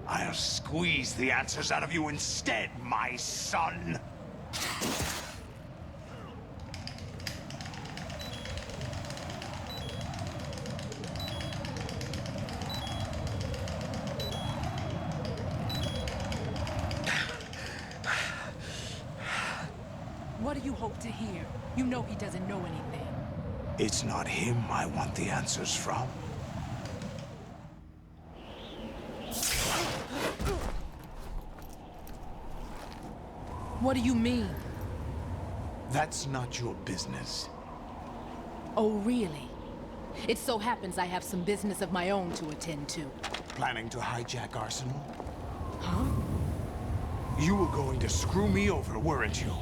I'll squeeze the answers out of you instead, my son. What do you hope to hear? You know he doesn't know anything. It's not him I want the answers from. What do you mean? That's not your business. Oh, really? It so happens I have some business of my own to attend to. Planning to hijack Arsenal? Huh? You were going to screw me over, weren't you?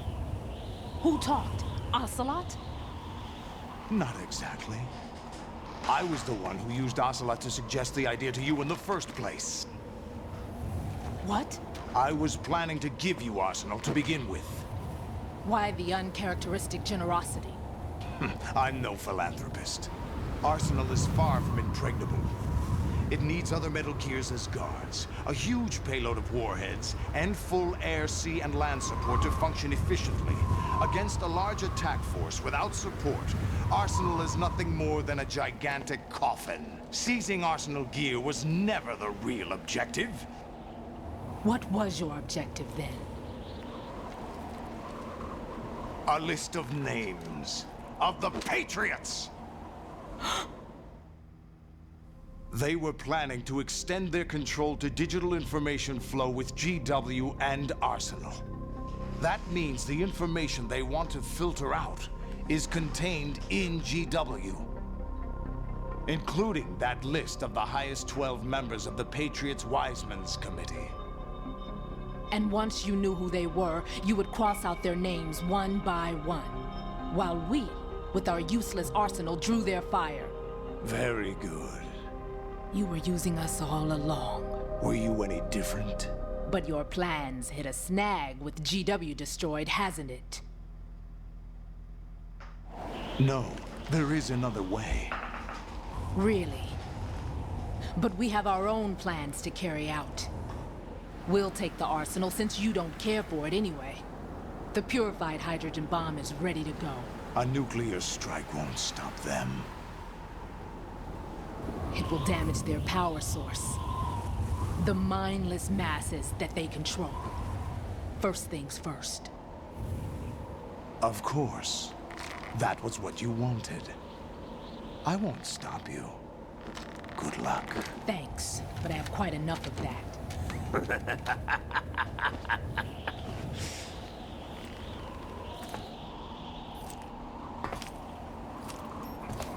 Who talked? Ocelot? Not exactly. I was the one who used Ocelot to suggest the idea to you in the first place. What? I was planning to give you Arsenal to begin with. Why the uncharacteristic generosity? I'm no philanthropist. Arsenal is far from impregnable. It needs other Metal Gears as guards, a huge payload of warheads, and full air, sea, and land support to function efficiently. Against a large attack force without support, Arsenal is nothing more than a gigantic coffin. Seizing Arsenal gear was never the real objective. What was your objective then? A list of names of the Patriots! They were planning to extend their control to digital information flow with GW and Arsenal. That means the information they want to filter out is contained in GW, including that list of the highest 12 members of the Patriots Wiseman's Committee. And once you knew who they were, you would cross out their names one by one, while we, with our useless arsenal, drew their fire. Very good. You were using us all along. Were you any different? But your plans hit a snag with GW destroyed, hasn't it? No, there is another way. Really? But we have our own plans to carry out. We'll take the arsenal since you don't care for it anyway. The purified hydrogen bomb is ready to go. A nuclear strike won't stop them. It will damage their power source. The mindless masses that they control. First things first. Of course. That was what you wanted. I won't stop you. Good luck. Thanks, but I have quite enough of that.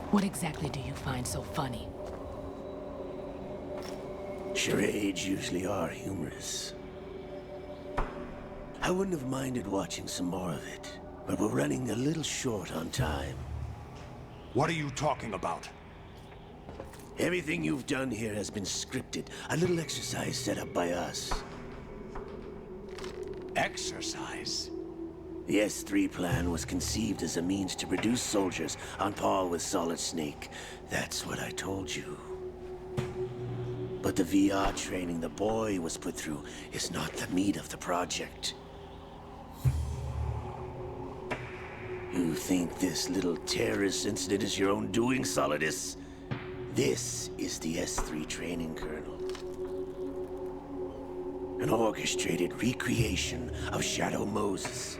What exactly do you find so funny? Charades usually are humorous. I wouldn't have minded watching some more of it, but we're running a little short on time. What are you talking about? Everything you've done here has been scripted. A little exercise set up by us. Exercise? The S3 plan was conceived as a means to produce soldiers on par with Solid Snake. That's what I told you. But the VR training the boy was put through is not the meat of the project. You think this little terrorist incident is your own doing, Solidus? This is the S3 training kernel. An orchestrated recreation of Shadow Moses.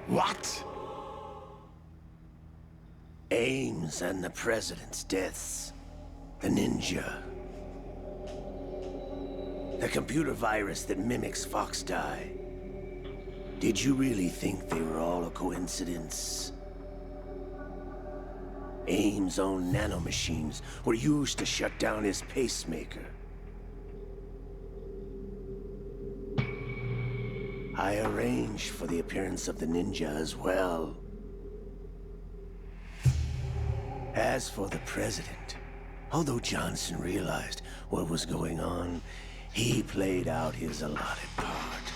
What? Ames and the President's deaths. The ninja. The computer virus that mimics Foxdie. Did you really think they were all a coincidence? Ames' own nanomachines were used to shut down his pacemaker. I arranged for the appearance of the ninja as well. As for the President, Although Johnson realized what was going on, he played out his allotted part.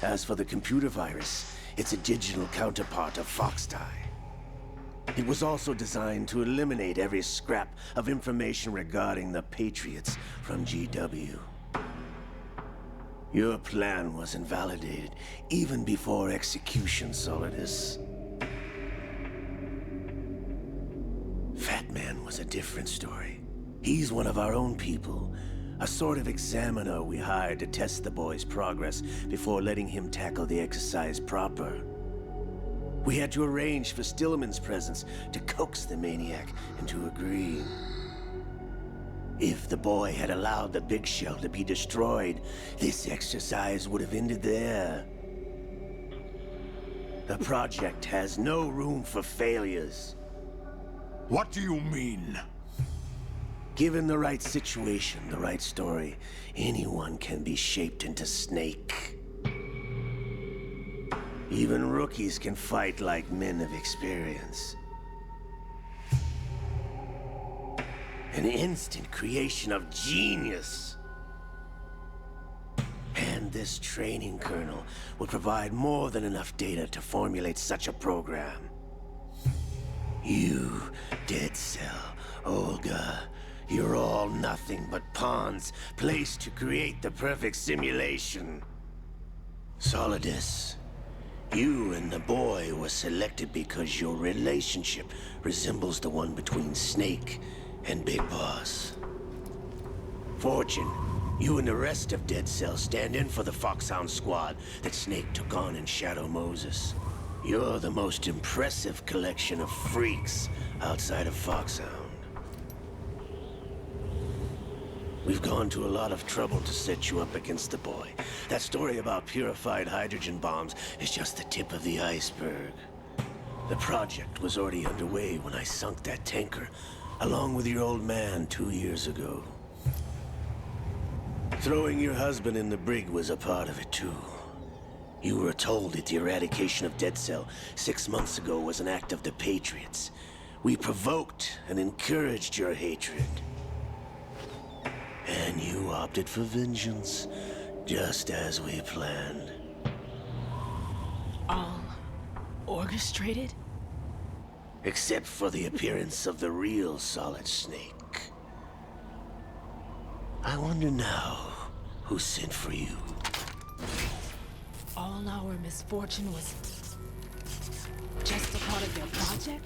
As for the computer virus, it's a digital counterpart of Foxtie. It was also designed to eliminate every scrap of information regarding the Patriots from GW. Your plan was invalidated even before execution, Solidus. Fat Man was a different story. He's one of our own people, a sort of examiner we hired to test the boy's progress before letting him tackle the exercise proper. We had to arrange for Stillman's presence to coax the maniac into agreeing. If the boy had allowed the big shell to be destroyed, this exercise would have ended there. The project has no room for failures. What do you mean? Given the right situation, the right story, anyone can be shaped into Snake. Even rookies can fight like men of experience. An instant creation of genius. And this training kernel would provide more than enough data to formulate such a program. You, Dead Cell, Olga, you're all nothing but pawns placed to create the perfect simulation. Solidus, you and the boy were selected because your relationship resembles the one between Snake and Big Boss. Fortune, you and the rest of Dead Cell stand in for the Foxhound squad that Snake took on in Shadow Moses. You're the most impressive collection of freaks outside of Foxhound. We've gone to a lot of trouble to set you up against the boy. That story about purified hydrogen bombs is just the tip of the iceberg. The project was already underway when I sunk that tanker, along with your old man 2 years ago. Throwing your husband in the brig was a part of it too. You were told that the eradication of Dead Cell 6 months ago was an act of the Patriots. We provoked and encouraged your hatred. And you opted for vengeance, just as we planned. All orchestrated? Except for the appearance of the real Solid Snake. I wonder now who sent for you. All our misfortune was just a part of their project?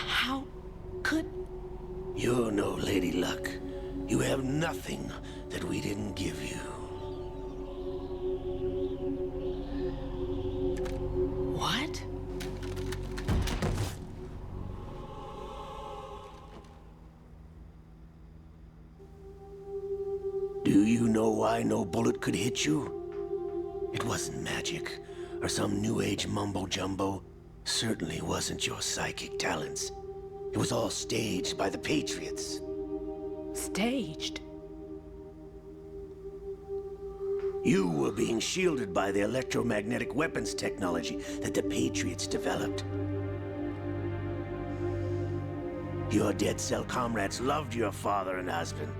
How could... You're no Lady Luck. You have nothing that we didn't give you. What? Do you know why no bullet could hit you? It wasn't magic, or some new age mumbo-jumbo. Certainly wasn't your psychic talents. It was all staged by the Patriots. Staged? You were being shielded by the electromagnetic weapons technology that the Patriots developed. Your Dead Cell comrades loved your father and husband.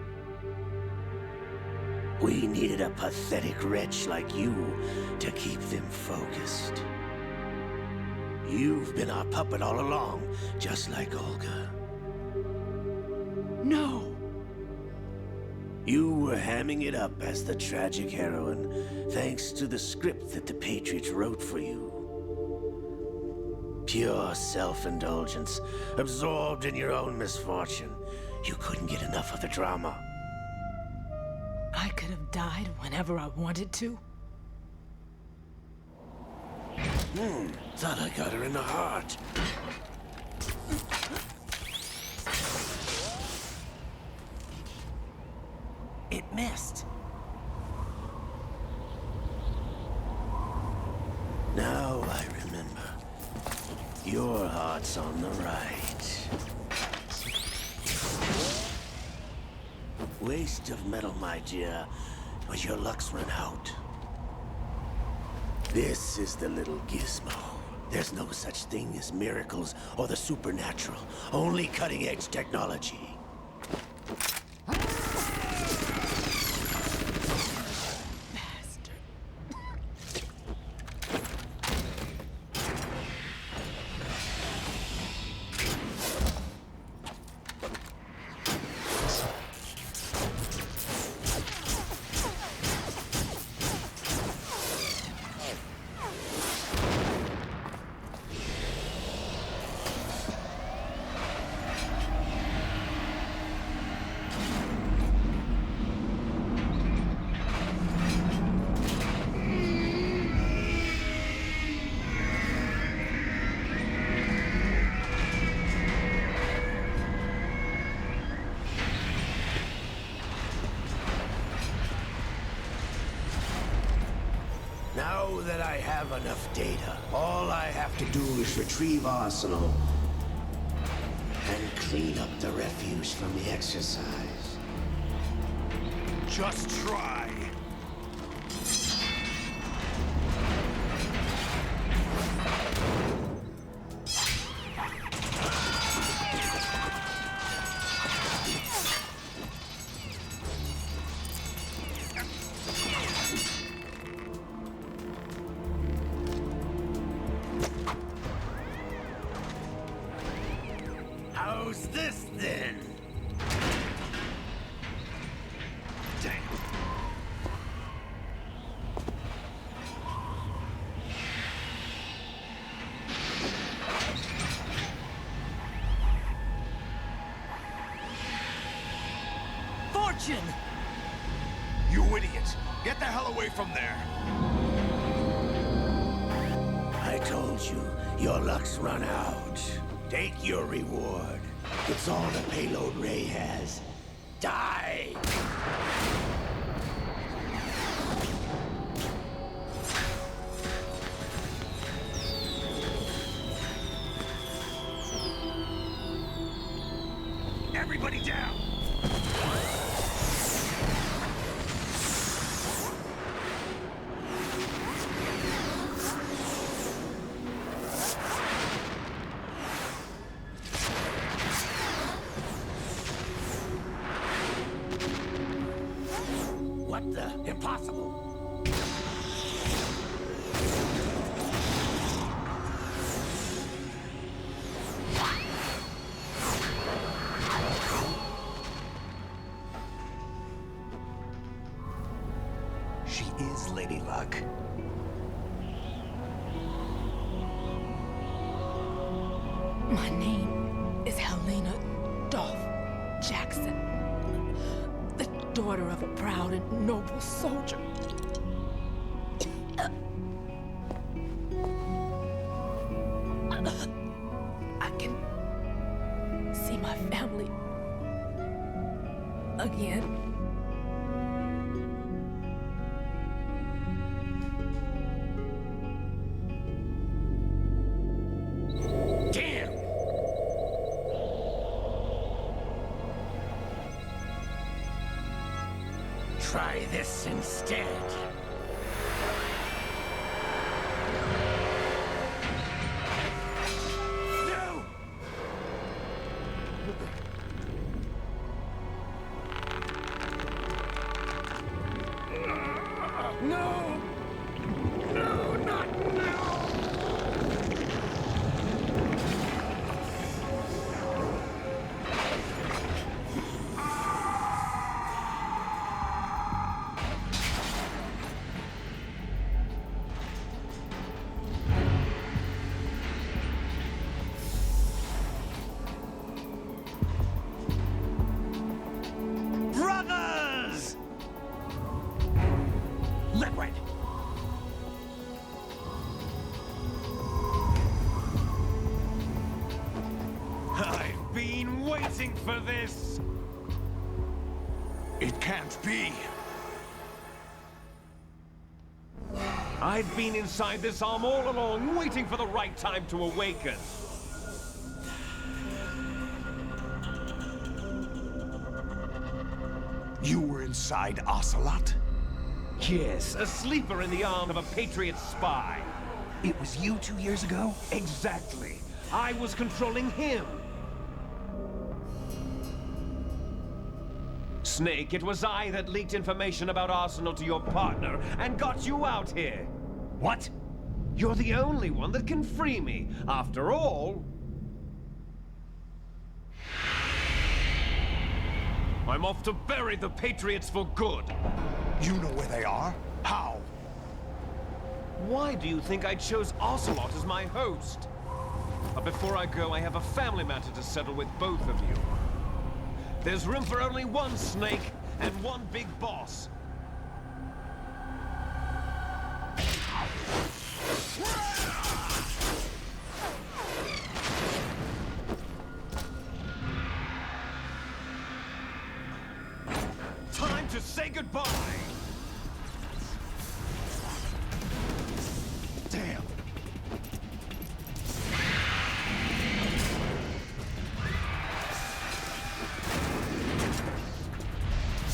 We needed a pathetic wretch like you to keep them focused. You've been our puppet all along, just like Olga. No! You were hamming it up as the tragic heroine, thanks to the script that the Patriots wrote for you. Pure self-indulgence, absorbed in your own misfortune. You couldn't get enough of the drama. I could have died whenever I wanted to. Thought I got her in the heart. It missed. Now I remember. Your heart's on the right. Waste of metal, my dear, but your luck's run out. This is the little gizmo. There's no such thing as miracles or the supernatural, only cutting-edge technology. Now that I have enough data, all I have to do is retrieve Arsenal and clean up the refuse from the exercise. Just try. How's this then? Damn. Fortune! You idiot! Get the hell away from there! I told you, your luck's run out. Take your reward. It's all the payload Ray has. Die! Everybody down! What the? Impossible! She is Lady Luck. My name is Helena Dolph Jackson, the daughter of a proud and noble soldier. I can see my family again. Damn! Try this instead. No! No! No, not now! Brothers! Liquid! I've been waiting for this! It can't be! I've been inside this arm all along, waiting for the right time to awaken. You were inside Ocelot? Yes, a sleeper in the arm of a Patriot spy. It was you 2 years ago? Exactly. I was controlling him. Snake, it was I that leaked information about Arsenal to your partner and got you out here. What? You're the only one that can free me. After all, I'm off to bury the Patriots for good. You know where they are? How? Why do you think I chose Ocelot as my host? But before I go, I have a family matter to settle with both of you. There's room for only one Snake and one big boss. Time to say goodbye! Damn.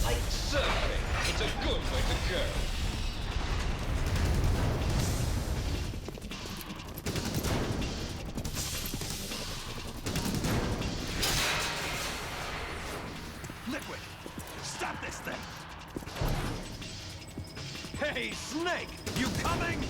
Like surfing, it's a good way to go. Liquid! Stop this thing! Hey, Snake! You coming?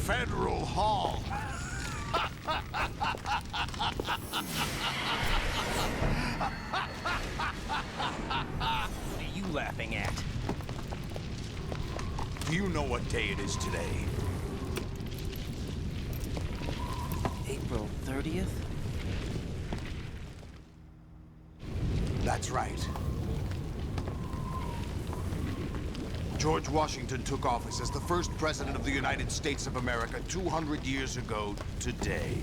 Federal Hall. What are you laughing at? Do you know what day it is today? April 30th? That's right. George Washington took office as the first president of the United States of America 200 years ago today.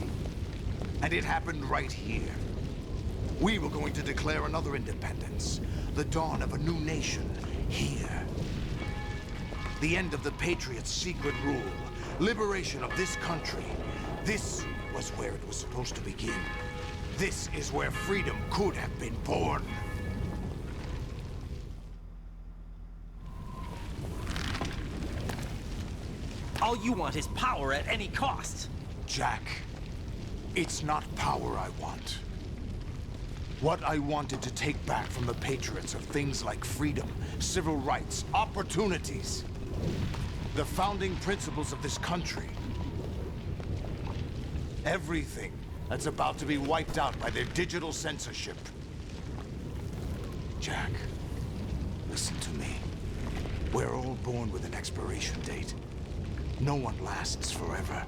And it happened right here. We were going to declare another independence, the dawn of a new nation here. The end of the Patriots' secret rule, liberation of this country. This was where it was supposed to begin. This is where freedom could have been born. All you want is power at any cost. Jack, it's not power I want. What I wanted to take back from the Patriots are things like freedom, civil rights, opportunities. The founding principles of this country. Everything that's about to be wiped out by their digital censorship. Jack, listen to me. We're all born with an expiration date. No one lasts forever.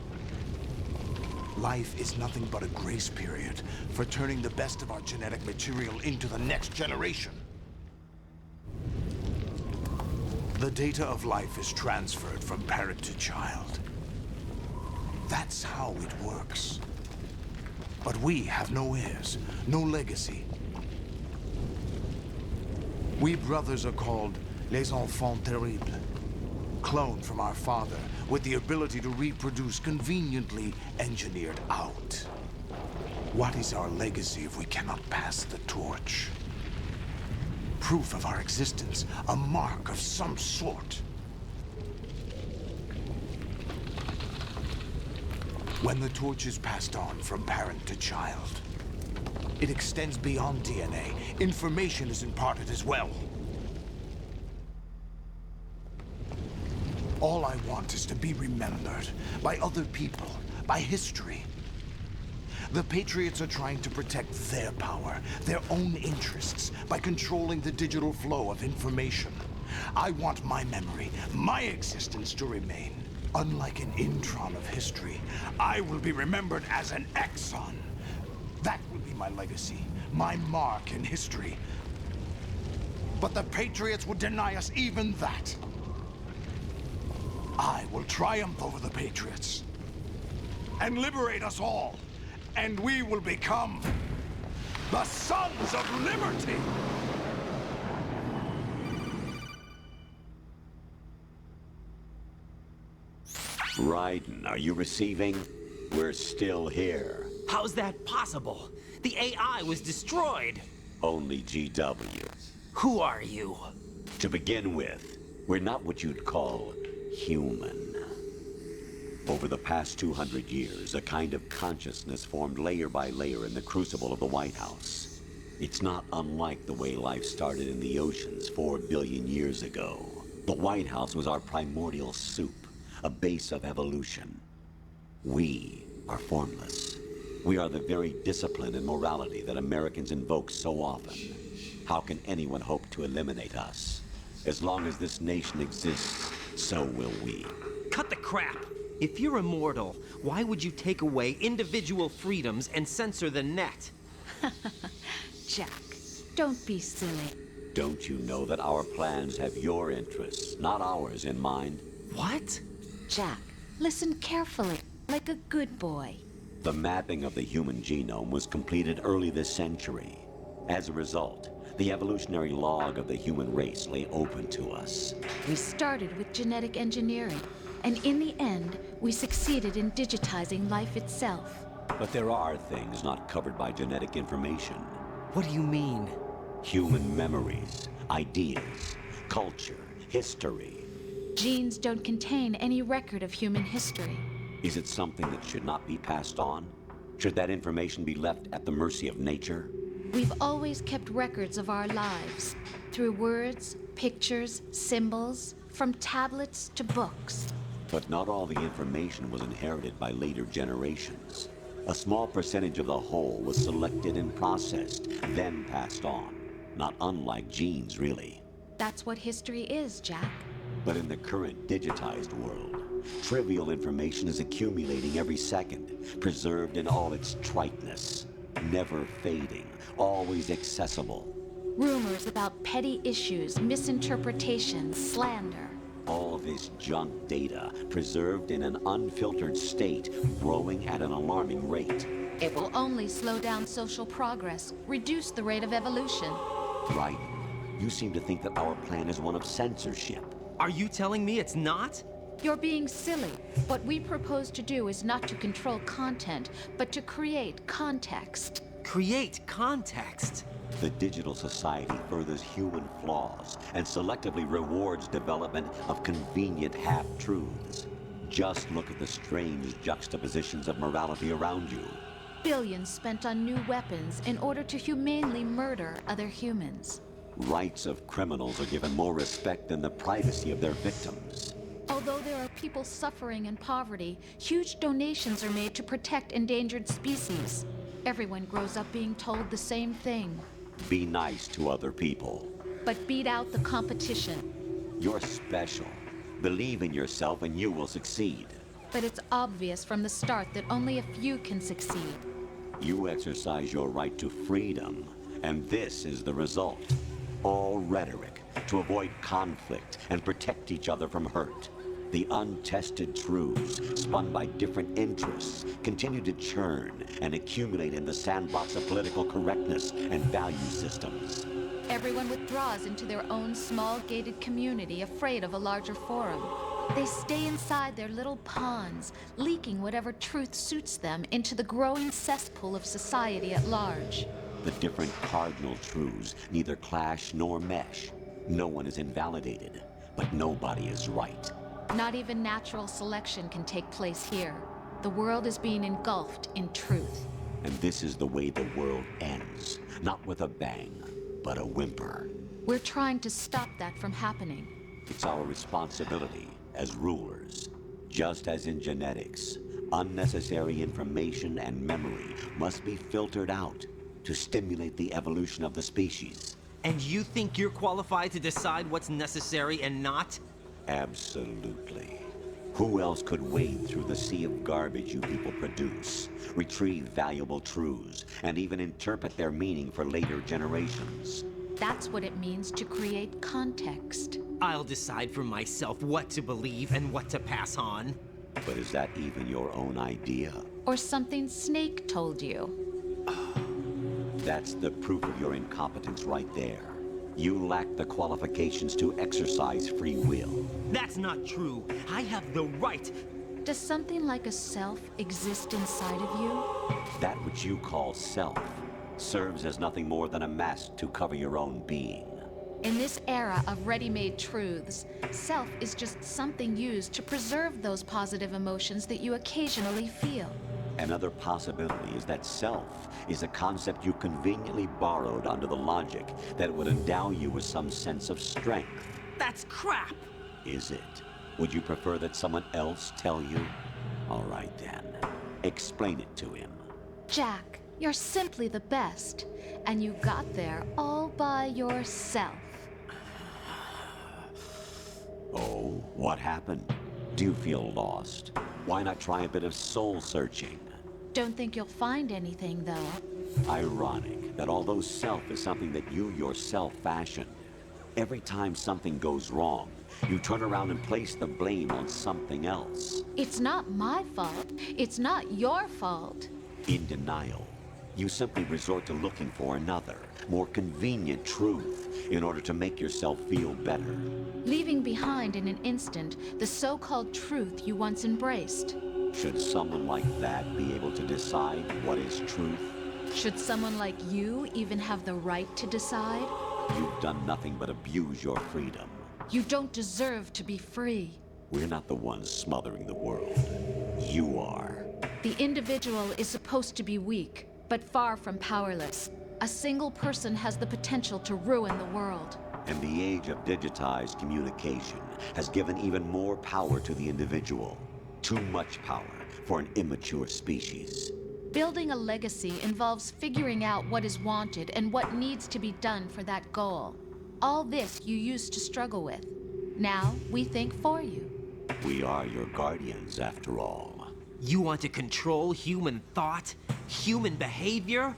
Life is nothing but a grace period for turning the best of our genetic material into the next generation. The data of life is transferred from parent to child. That's how it works. But we have no heirs, no legacy. We brothers are called les enfants terribles. Cloned from our father, with the ability to reproduce conveniently engineered out. What is our legacy if we cannot pass the torch? Proof of our existence, a mark of some sort. When the torch is passed on from parent to child, it extends beyond DNA. Information is imparted as well. All I want is to be remembered by other people, by history. The Patriots are trying to protect their power, their own interests, by controlling the digital flow of information. I want my memory, my existence to remain. Unlike an intron of history, I will be remembered as an exon. That will be my legacy, my mark in history. But the Patriots would deny us even that. I will triumph over the Patriots and liberate us all. And we will become the Sons of Liberty! Raiden, are you receiving? We're still here. How's that possible? The AI was destroyed. Only GW. Who are you? To begin with, we're not what you'd call human. Over the past 200 years, a kind of consciousness formed layer by layer in the crucible of the White House. It's not unlike the way life started in the oceans 4 billion years ago. The White House was our primordial soup, a base of evolution. We are formless. We are the very discipline and morality that Americans invoke so often. How can anyone hope to eliminate us? As long as this nation exists, so will we. Cut the crap! If you're immortal, why would you take away individual freedoms and censor the net? Jack, don't be silly. Don't you know that our plans have your interests, not ours, in mind? What? Jack, listen carefully, like a good boy. The mapping of the human genome was completed early this century. As a result, the evolutionary log of the human race lay open to us. We started with genetic engineering, and in the end, we succeeded in digitizing life itself. But there are things not covered by genetic information. What do you mean? Human memories, ideas, culture, history. Genes don't contain any record of human history. Is it something that should not be passed on? Should that information be left at the mercy of nature? We've always kept records of our lives, through words, pictures, symbols, from tablets to books. But not all the information was inherited by later generations. A small percentage of the whole was selected and processed, then passed on. Not unlike genes, really. That's what history is, Jack. But in the current digitized world, trivial information is accumulating every second, preserved in all its triteness, never fading, always accessible. Rumors about petty issues, misinterpretations, slander. All this junk data, preserved in an unfiltered state, growing at an alarming rate. It will only slow down social progress, reduce the rate of evolution. Right. You seem to think that our plan is one of censorship. Are you telling me it's not? You're being silly. What we propose to do is not to control content, but to create context. Create context? The digital society furthers human flaws and selectively rewards development of convenient half-truths. Just look at the strange juxtapositions of morality around you. Billions spent on new weapons in order to humanely murder other humans. Rights of criminals are given more respect than the privacy of their victims. Although there are people suffering in poverty, huge donations are made to protect endangered species. Everyone grows up being told the same thing. Be nice to other people. But beat out the competition. You're special. Believe in yourself and you will succeed. But it's obvious from the start that only a few can succeed. You exercise your right to freedom, and this is the result. All rhetoric to avoid conflict and protect each other from hurt. The untested truths, spun by different interests, continue to churn and accumulate in the sandbox of political correctness and value systems. Everyone withdraws into their own small gated community, afraid of a larger forum. They stay inside their little ponds, leaking whatever truth suits them into the growing cesspool of society at large. The different cardinal truths neither clash nor mesh. No one is invalidated, but nobody is right. Not even natural selection can take place here. The world is being engulfed in truth. And this is the way the world ends. Not with a bang, but a whimper. We're trying to stop that from happening. It's our responsibility as rulers. Just as in genetics, unnecessary information and memory must be filtered out to stimulate the evolution of the species. And you think you're qualified to decide what's necessary and not? Absolutely. Who else could wade through the sea of garbage you people produce, retrieve valuable truths, and even interpret their meaning for later generations? That's what it means to create context. I'll decide for myself what to believe and what to pass on. But is that even your own idea? Or something Snake told you? That's the proof of your incompetence right there. You lack the qualifications to exercise free will. That's not true. I have the right. Does something like a self exist inside of you? That which you call self serves as nothing more than a mask to cover your own being. In this era of ready-made truths, self is just something used to preserve those positive emotions that you occasionally feel. Another possibility is that self is a concept you conveniently borrowed under the logic that it would endow you with some sense of strength. That's crap! Is it? Would you prefer that someone else tell you? All right then. Explain it to him. Jack, you're simply the best, and you got there all by yourself. Oh, what happened? Do you feel lost? Why not try a bit of soul searching? Don't think you'll find anything, though. Ironic that although self is something that you yourself fashioned, every time something goes wrong, you turn around and place the blame on something else. It's not my fault. It's not your fault. In denial, you simply resort to looking for another, more convenient truth in order to make yourself feel better. Leaving behind in an instant the so-called truth you once embraced. Should someone like that be able to decide what is truth? Should someone like you even have the right to decide? You've done nothing but abuse your freedom. You don't deserve to be free. We're not the ones smothering the world. You are. The individual is supposed to be weak, but far from powerless. A single person has the potential to ruin the world. And the age of digitized communication has given even more power to the individual. Too much power for an immature species. Building a legacy involves figuring out what is wanted and what needs to be done for that goal. All this you used to struggle with. Now we think for you. We are your guardians, after all. You want to control human thought? Human behavior?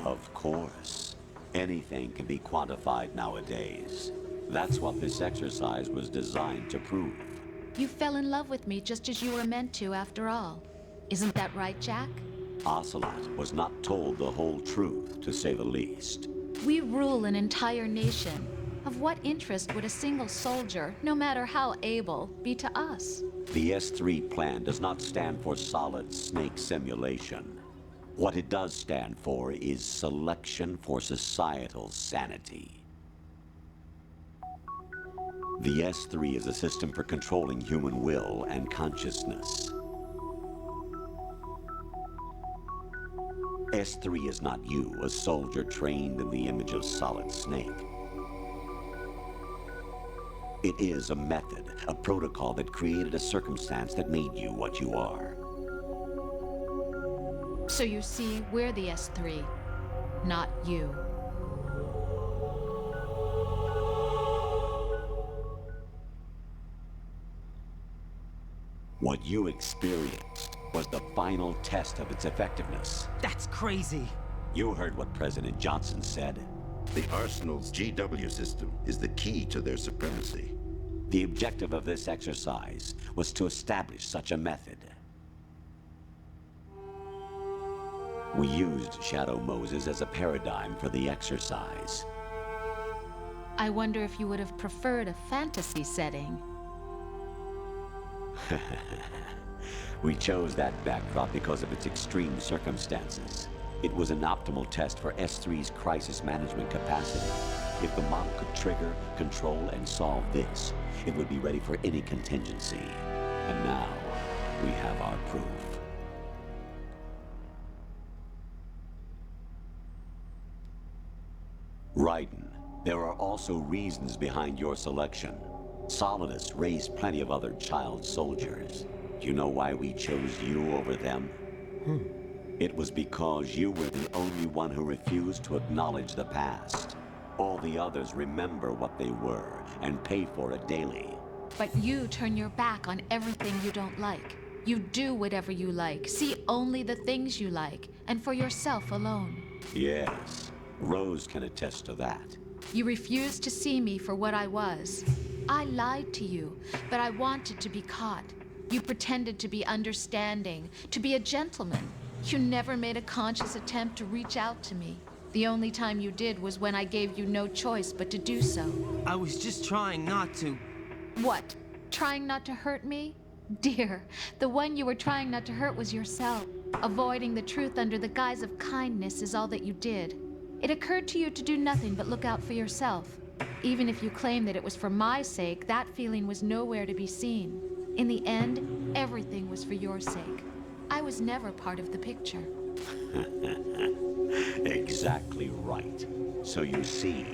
Of course. Anything can be quantified nowadays. That's what this exercise was designed to prove. You fell in love with me just as you were meant to, after all. Isn't that right, Jack? Ocelot was not told the whole truth, to say the least. We rule an entire nation. Of what interest would a single soldier, no matter how able, be to us? The S3 plan does not stand for solid snake simulation. What it does stand for is selection for societal sanity. The S3 is a system for controlling human will and consciousness. S3 is not you, a soldier trained in the image of Solid Snake. It is a method, a protocol that created a circumstance that made you what you are. So you see, we're the S3, not you. What you experienced was the final test of its effectiveness. That's crazy. You heard what President Johnson said. The Arsenal's GW system is the key to their supremacy. The objective of this exercise was to establish such a method. We used Shadow Moses as a paradigm for the exercise. I wonder if you would have preferred a fantasy setting. We chose that backdrop because of its extreme circumstances. It was an optimal test for S3's crisis management capacity. If the model could trigger, control, and solve this, it would be ready for any contingency. And now, we have our proof. Raiden, there are also reasons behind your selection. Solidus raised plenty of other child soldiers. Do you know why we chose you over them? It was because you were the only one who refused to acknowledge the past. All the others remember what they were and pay for it daily. But you turn your back on everything you don't like. You do whatever you like, see only the things you like, and for yourself alone. Yes, Rose can attest to that. You refused to see me for what I was. I lied to you, but I wanted to be caught. You pretended to be understanding, to be a gentleman. You never made a conscious attempt to reach out to me. The only time you did was when I gave you no choice but to do so. I was just trying not to... What? Trying not to hurt me? Dear, the one you were trying not to hurt was yourself. Avoiding the truth under the guise of kindness is all that you did. It occurred to you to do nothing but look out for yourself. Even if you claim that it was for my sake, that feeling was nowhere to be seen. In the end, everything was for your sake. I was never part of the picture. Exactly right. So you see,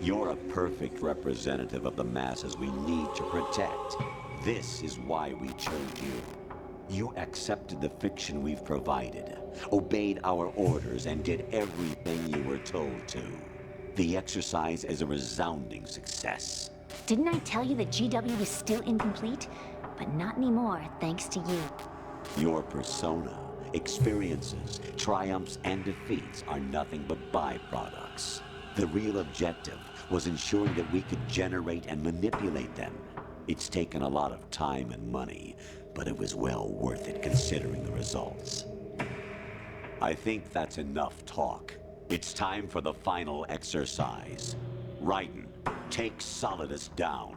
you're a perfect representative of the masses we need to protect. This is why we chose you. You accepted the fiction we've provided, obeyed our orders, and did everything you were told to. The exercise is a resounding success. Didn't I tell you that GW is still incomplete? But not anymore, thanks to you. Your persona, experiences, triumphs, and defeats are nothing but byproducts. The real objective was ensuring that we could generate and manipulate them. It's taken a lot of time and money, but it was well worth it considering the results. I think that's enough talk. It's time for the final exercise. Raiden, take Solidus down.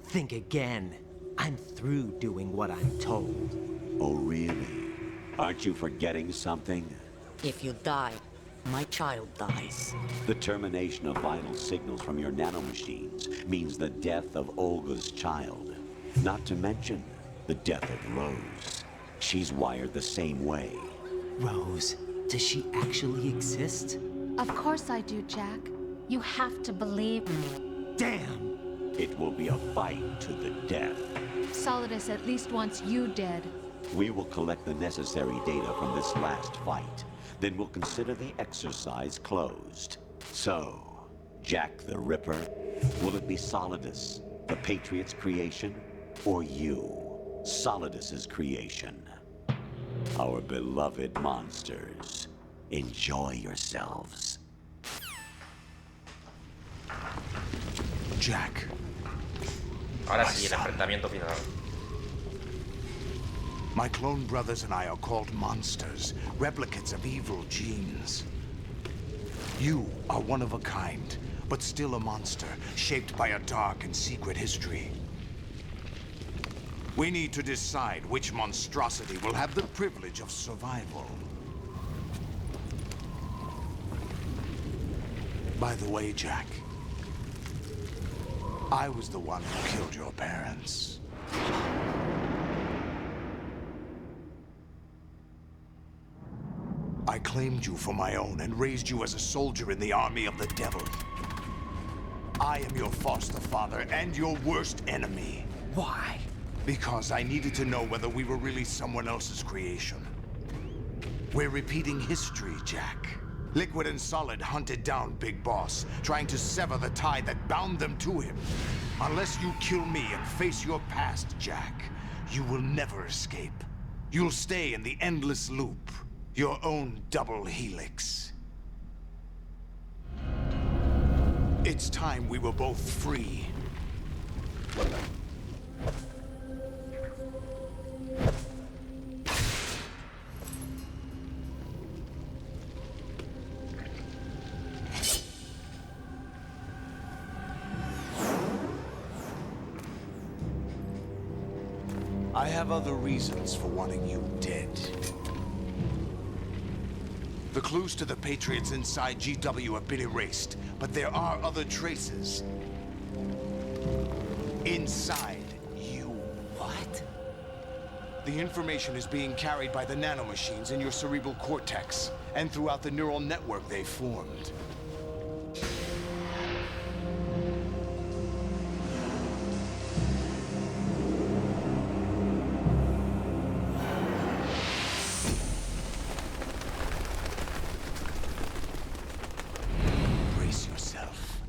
Think again. I'm through doing what I'm told. Oh, really? Aren't you forgetting something? If you die, my child dies. The termination of vital signals from your nanomachines means the death of Olga's child. Not to mention the death of Rose. She's wired the same way. Rose, does she actually exist? Of course I do, Jack. You have to believe me. Damn! It will be a fight to the death. Solidus at least wants you dead. We will collect the necessary data from this last fight. Then we'll consider the exercise closed. So, Jack the Ripper, will it be Solidus, the Patriot's creation, or you, Solidus's creation? Our beloved monsters, enjoy yourselves. Jack. Ahora sí, el enfrentamiento final. My clone brothers and I are called monsters, replicates of evil genes. You are one of a kind, but still a monster, shaped by a dark and secret history. We need to decide which monstrosity will have the privilege of survival. By the way, Jack, I was the one who killed your parents. I claimed you for my own and raised you as a soldier in the army of the devil. I am your foster father and your worst enemy. Why? Because I needed to know whether we were really someone else's creation. We're repeating history, Jack. Liquid and Solid hunted down Big Boss, trying to sever the tie that bound them to him. Unless you kill me and face your past, Jack, you will never escape. You'll stay in the endless loop. Your own double helix. It's time we were both free. I have other reasons for wanting you dead. The clues to the Patriots inside GW have been erased, but there are other traces. Inside you. What? The information is being carried by the nanomachines in your cerebral cortex, and throughout the neural network they formed. Brace yourself.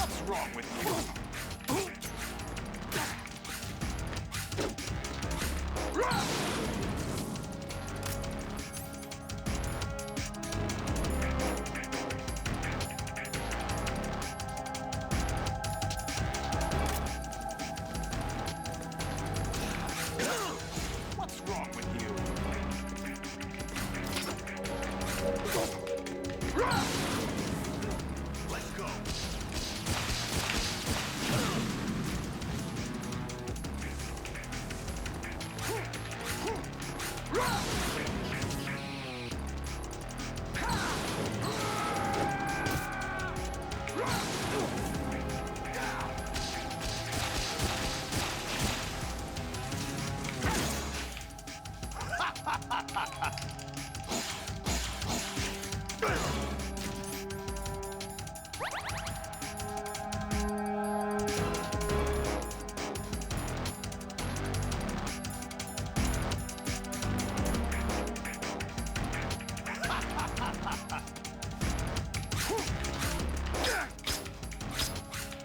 What's wrong with you? What's wrong with you? Let's go.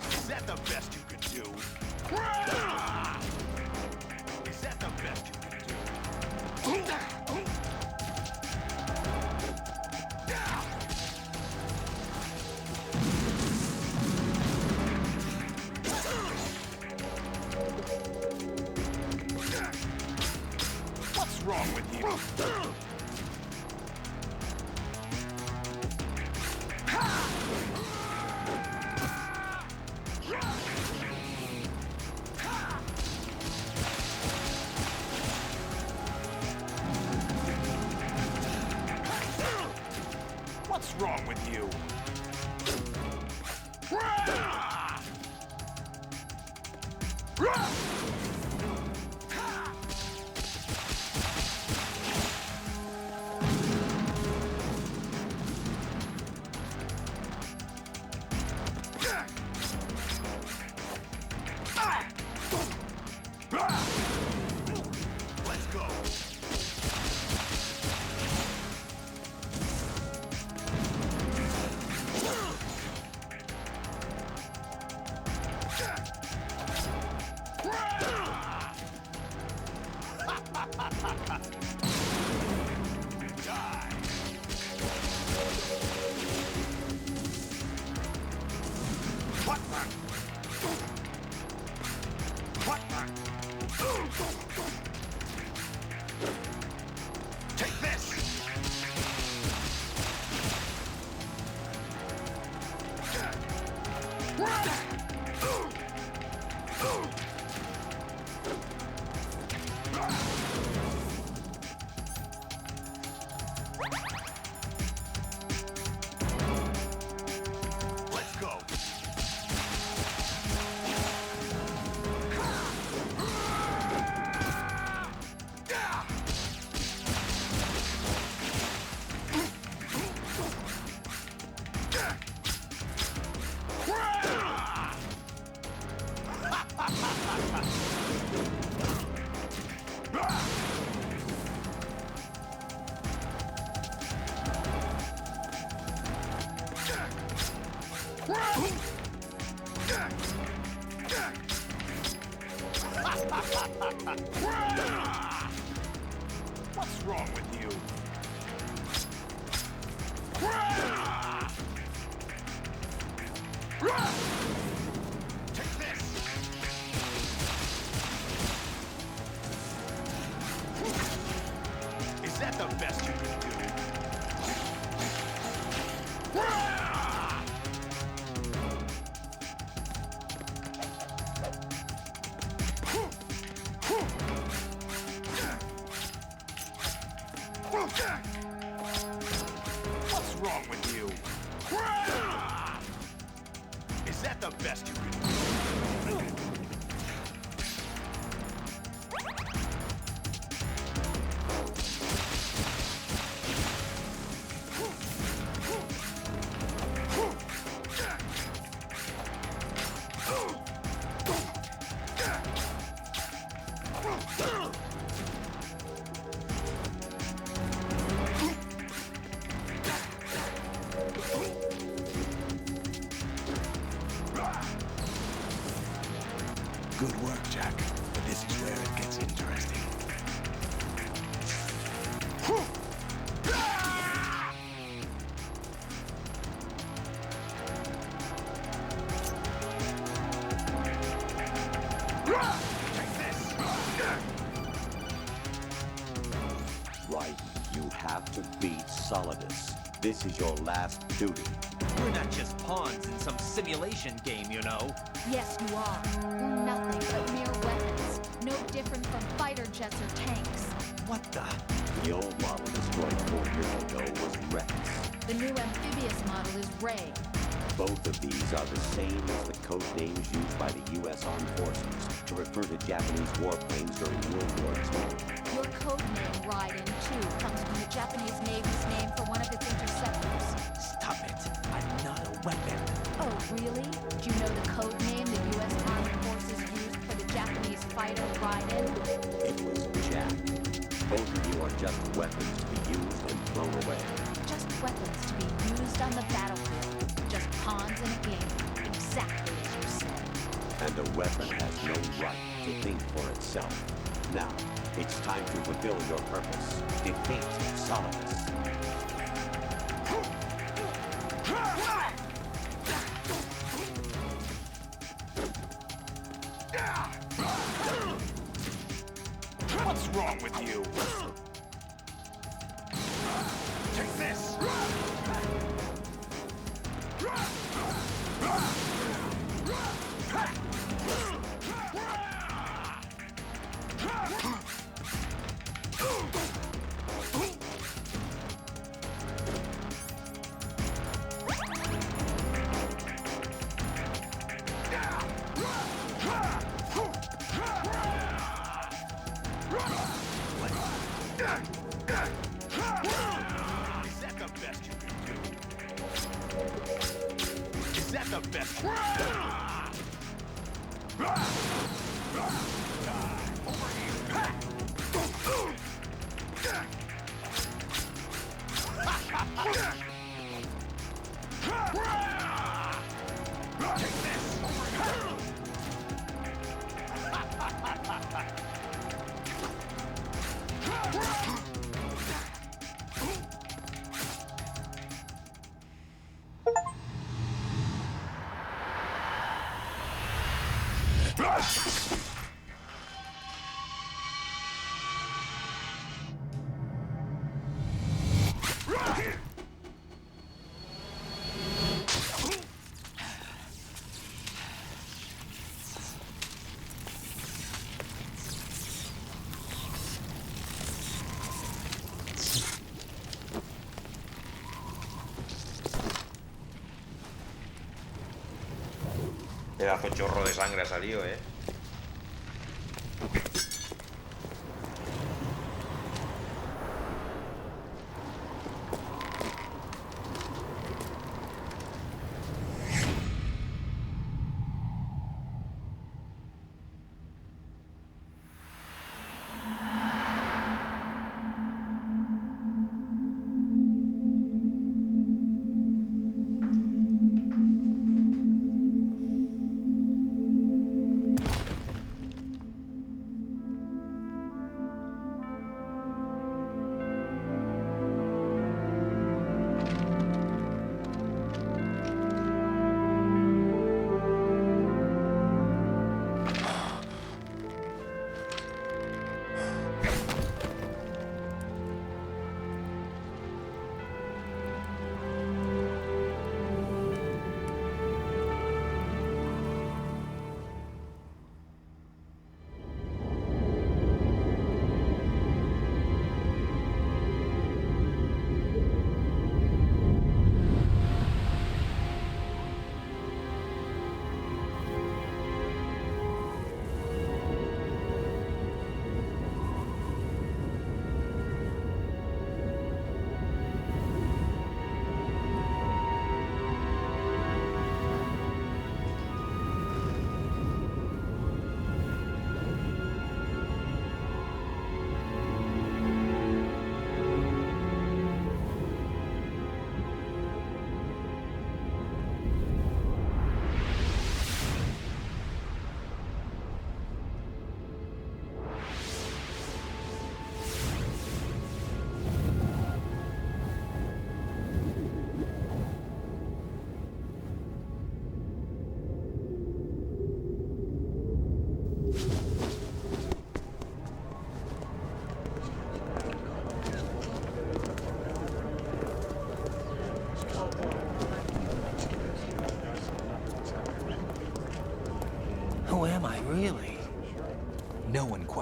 Is that the best you can do? Is that the best you can do? What's wrong with you? What's wrong with you? Let's go. Take this! Let's go! What's wrong with you? the best you can do? What's wrong with you? Is that the best you can do? Good work, Jack. But this is where it gets interesting. Right, you have to beat Solidus. This is your last duty. We're not just pawns in some simulation game, you know. Yes, you are. You're nothing but mere weapons. No different from fighter jets or tanks. What the? The old model destroyed 4 years ago was Rex. The new amphibious model is Ray. Both of these are the same as the code names used by the U.S. Armed Forces to refer to Japanese warplanes during World War II. Your code name, Raiden, too, comes from the Japanese Navy's name for one of its interceptors. Stop it. I'm not a weapon. Oh, really? Do you know the code name the U.S. Armed Forces used for the Japanese fighter, Raiden? It was Jack. Both of you are just weapons to be used and thrown away. Just weapons to be used on the battlefield. Just pawns in a game. Exactly as you said. And a weapon has no right to think for itself. Now, it's time to fulfill your purpose. Defeat Solidus. What's wrong with you? Take this! Is that the best you can do? Is that the best you can do? Over here. Take this. Pedazo chorro de sangre ha salido, ¿eh?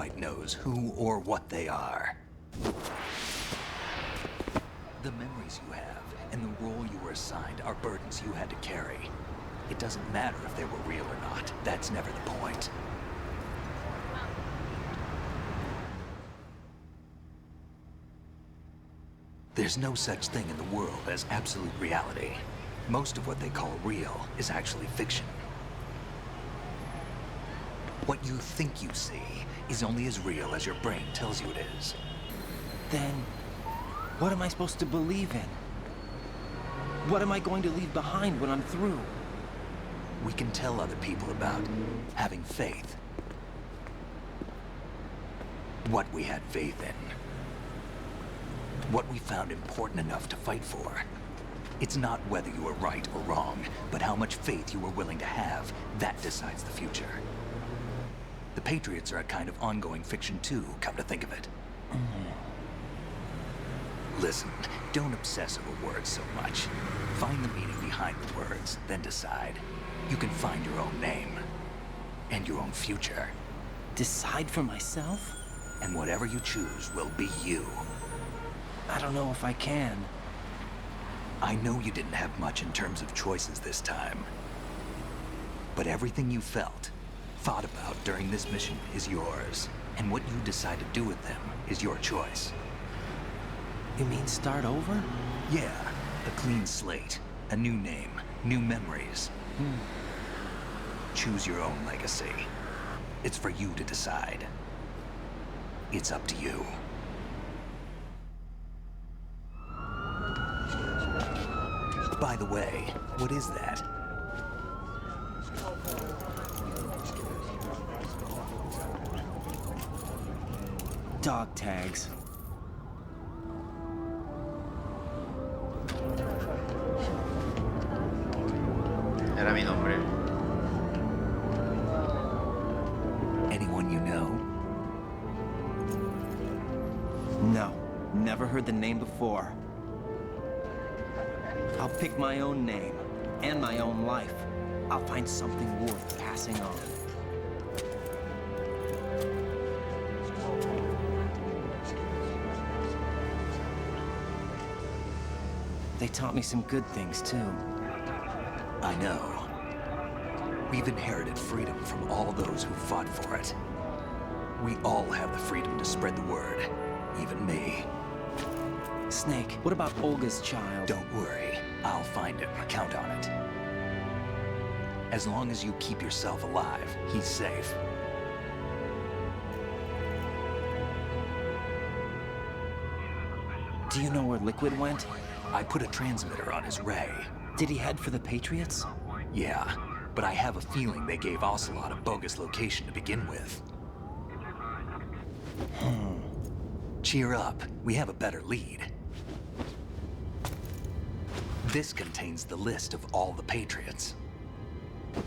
quite knows who or what they are. The memories you have and the role you were assigned are burdens you had to carry. It doesn't matter if they were real or not. That's never the point. There's no such thing in the world as absolute reality. Most of what they call real is actually fiction. What you think you see is only as real as your brain tells you it is. Then, what am I supposed to believe in? What am I going to leave behind when I'm through? We can tell other people about having faith. What we had faith in. What we found important enough to fight for. It's not whether you were right or wrong, but how much faith you were willing to have. That decides the future. The Patriots are a kind of ongoing fiction too, come to think of it. Listen, don't obsess over words so much. Find the meaning behind the words, then decide. You can find your own name. And your own future. Decide for myself? And whatever you choose will be you. I don't know if I can. I know you didn't have much in terms of choices this time. But everything you felt, thought about during this mission is yours. And what you decide to do with them is your choice. You mean start over? Yeah, a clean slate, a new name, new memories. Choose your own legacy. It's for you to decide. It's up to you. By the way, what is that? Dog tags. Era mi nombre. Anyone you know? No, never heard the name before. I'll pick my own name, and my own life. I'll find something worth passing on. They taught me some good things, too. I know. We've inherited freedom from all those who fought for it. We all have the freedom to spread the word, even me. Snake, what about Olga's child? Don't worry, I'll find him, count on it. As long as you keep yourself alive, he's safe. Do you know where Liquid went? I put a transmitter on his ray. Did he head for the Patriots? Yeah, but I have a feeling they gave Ocelot a bogus location to begin with. Cheer up, we have a better lead. This contains the list of all the Patriots.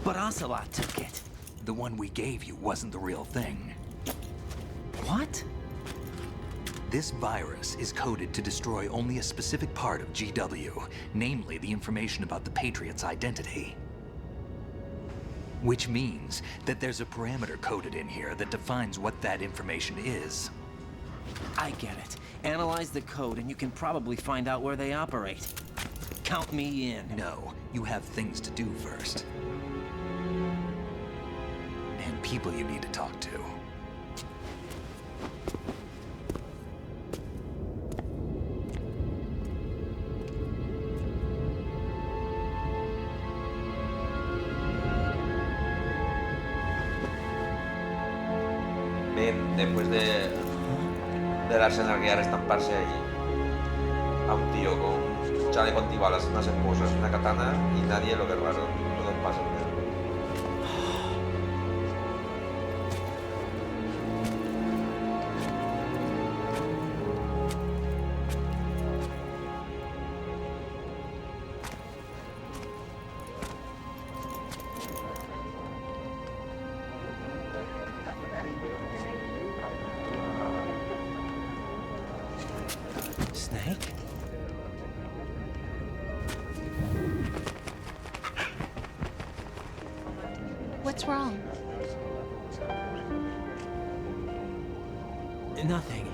But Ocelot took it. The one we gave you wasn't the real thing. What? This virus is coded to destroy only a specific part of GW, namely the information about the Patriots' identity. Which means that there's a parameter coded in here that defines what that information is. I get it. Analyze the code and you can probably find out where they operate. Count me in. No, you have things to do first. And people you need to talk to. Ven, después de la escena que era estamparse allí a un tío con un chaleco antibalas, unas esposas, una katana y nadie lo ve raro. Todo pasa. Snake? What's wrong? Nothing.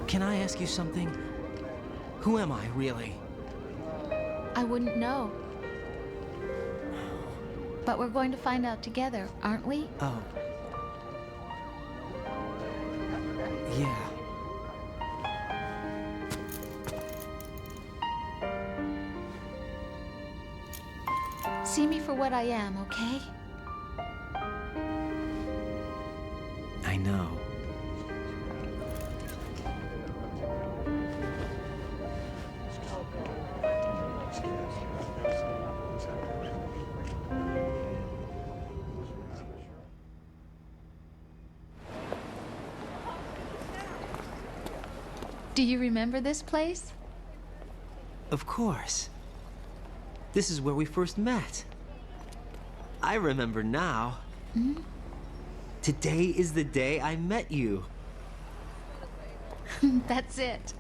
Can I ask you something? Who am I, really? I wouldn't know. But we're going to find out together, aren't we? Oh. Yeah. See me for what I am, okay? I know. Do you remember this place? Of course. This is where we first met. I remember now. Hmm? Today is the day I met you. That's it.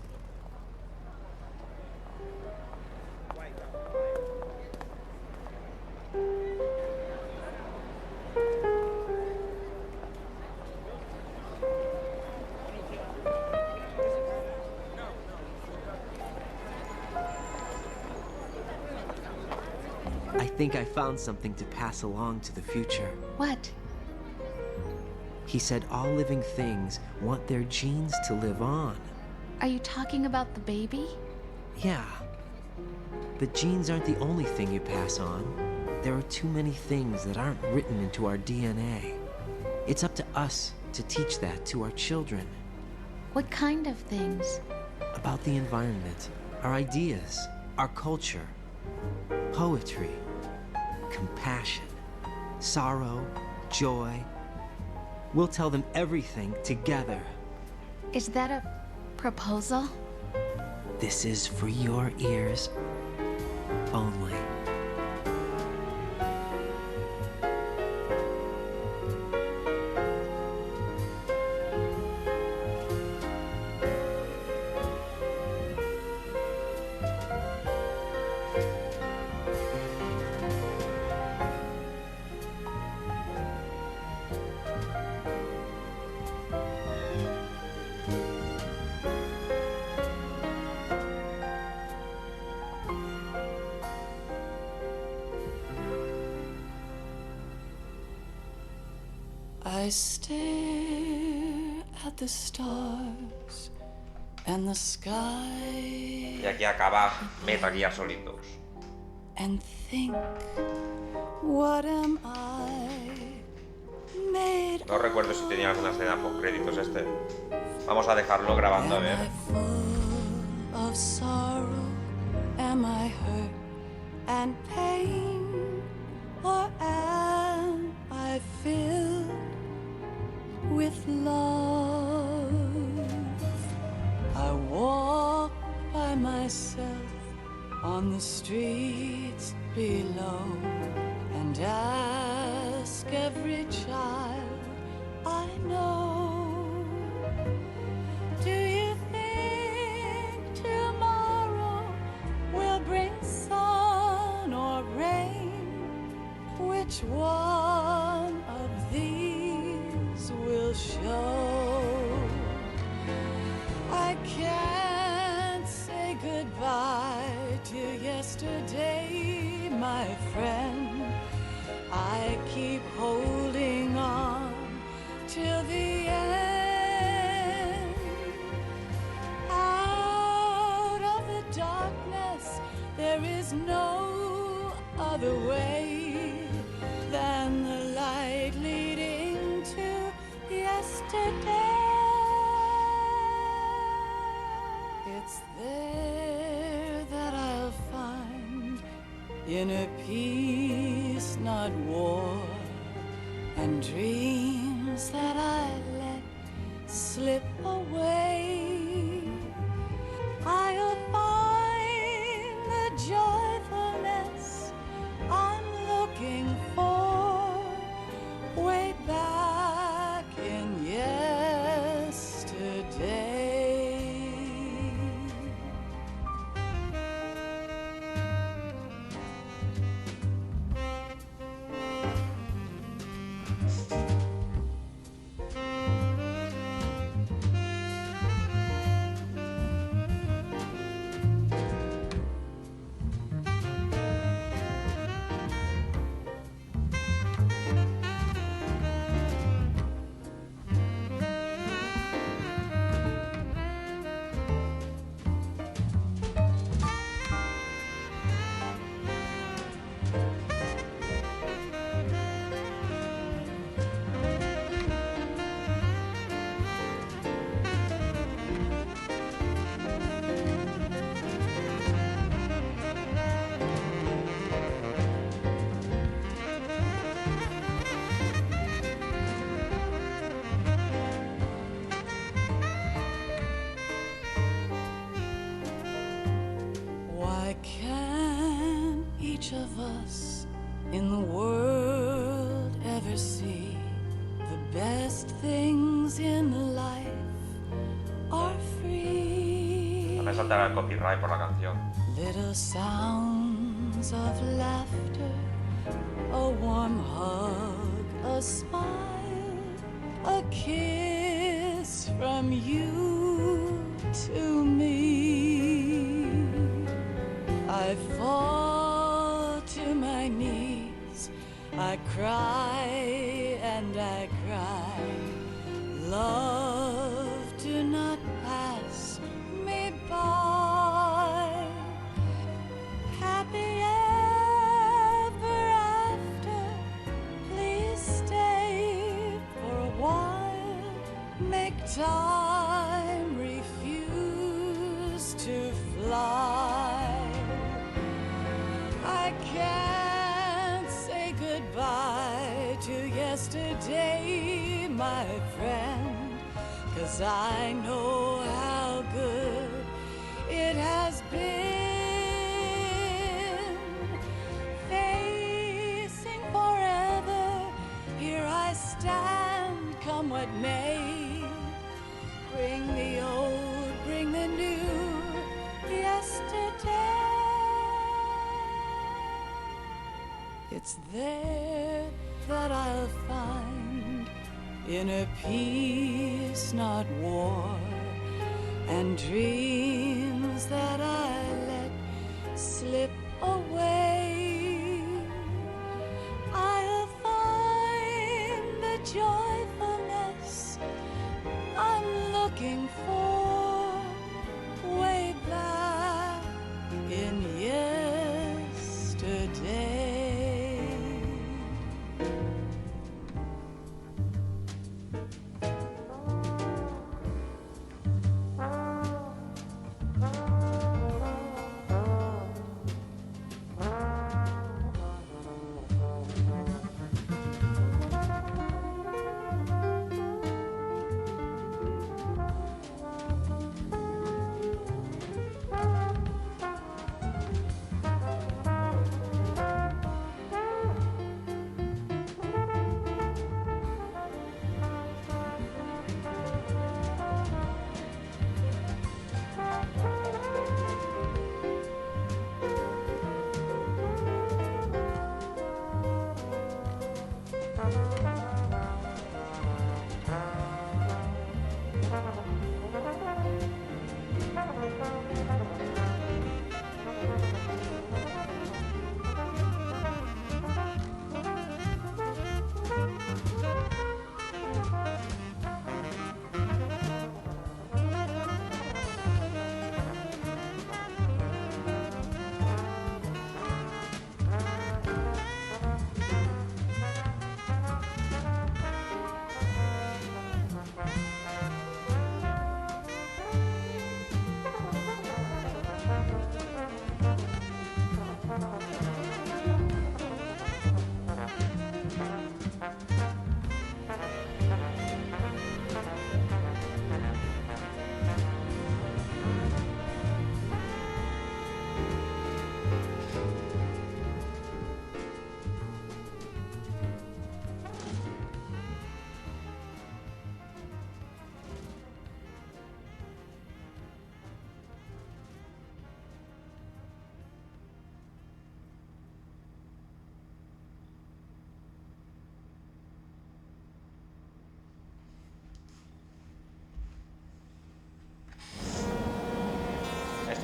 I think I found something to pass along to the future. What? He said all living things want their genes to live on. Are you talking about the baby? Yeah. But genes aren't the only thing you pass on. There are too many things that aren't written into our DNA. It's up to us to teach that to our children. What kind of things? About the environment, our ideas, our culture, poetry, compassion, sorrow, joy. We'll tell them everything together. Is that a proposal? This is for your ears only. I stare at the stars and the sky. Y aquí acaba Metal Gear Solidus. And think, what am I made No recuerdo si tenía alguna escena post créditos este. Vamos a dejarlo grabando a ver. full of sorrow? Am I hurt and pain? Or am I filled with love? I walk by myself on the streets below and ask every child I know, do you think tomorrow will bring sun or rain? Which one of these will show? I can't say goodbye to yesterday, my friend. I keep holding on till the end. Out of the darkness, there is no other way than the light leading to yesterday. It's there that I'll find inner peace, not war, and dreams that I let slip away. I'll find the joyfulness I'm looking for way back in yesterday. me saltará el copyright por la canción. Little sounds of laughter, a warm hug, a smile, a kiss from you to me. I fall to my knees, I cry and I cry. Love, do not pass me by. Happy ever after, please stay for a while. Make time, refuse to fly. I can't say goodbye to yesterday, my friend, 'cause I know how good it has been. Facing forever, here I stand, come what may. Bring the old, bring the new, yesterday. It's there that I'll find inner peace, not war, and dreams that I let slip away. I'll find the joyfulness I'm looking for way back in yesterday.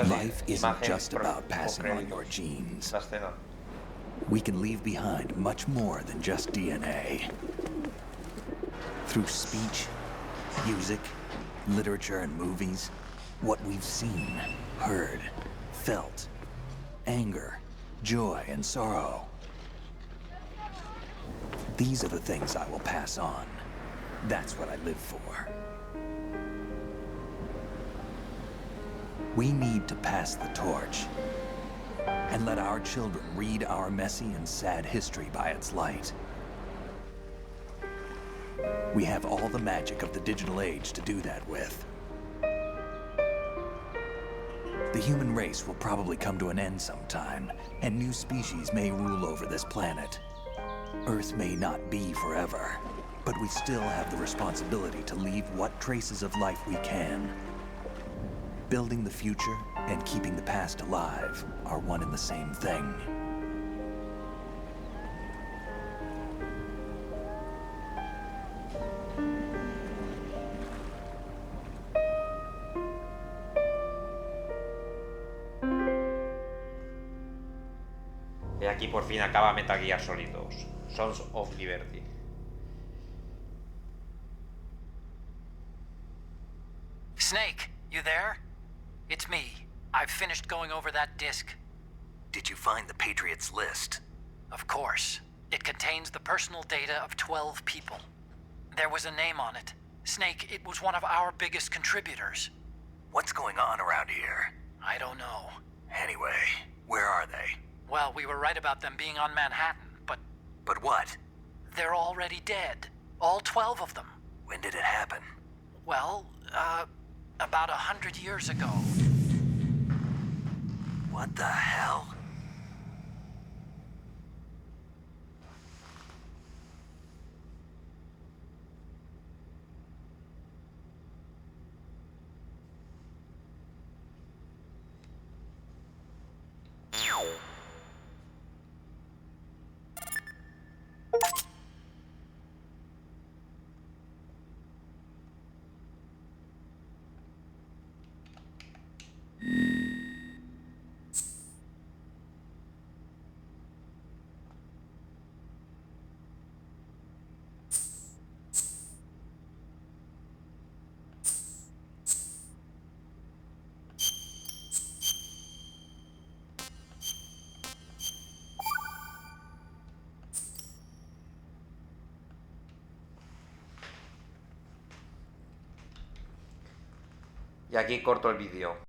Life isn't just about passing on your genes. We can leave behind much more than just DNA. Through speech, music, literature, and movies, what we've seen, heard, felt, anger, joy, and sorrow. These are the things I will pass on. That's what I live for. We need to pass the torch and let our children read our messy and sad history by its light. We have all the magic of the digital age to do that with. The human race will probably come to an end sometime, and new species may rule over this planet. Earth may not be forever, but we still have the responsibility to leave what traces of life we can. Building the future and keeping the past alive are one and the same thing. Y aquí por fin acaba Metal Gear Solid 2, Sons of Liberty. Snake, you there? It's me. I've finished going over that disk. Did you find the Patriots list? Of course. It contains the personal data of 12 people. There was a name on it. Snake, it was one of our biggest contributors. What's going on around here? I don't know. Anyway, where are they? Well, we were right about them being on Manhattan, but... But what? They're already dead. All 12 of them. When did it happen? Well, about 100 years ago. What the hell? Y aquí corto el vídeo.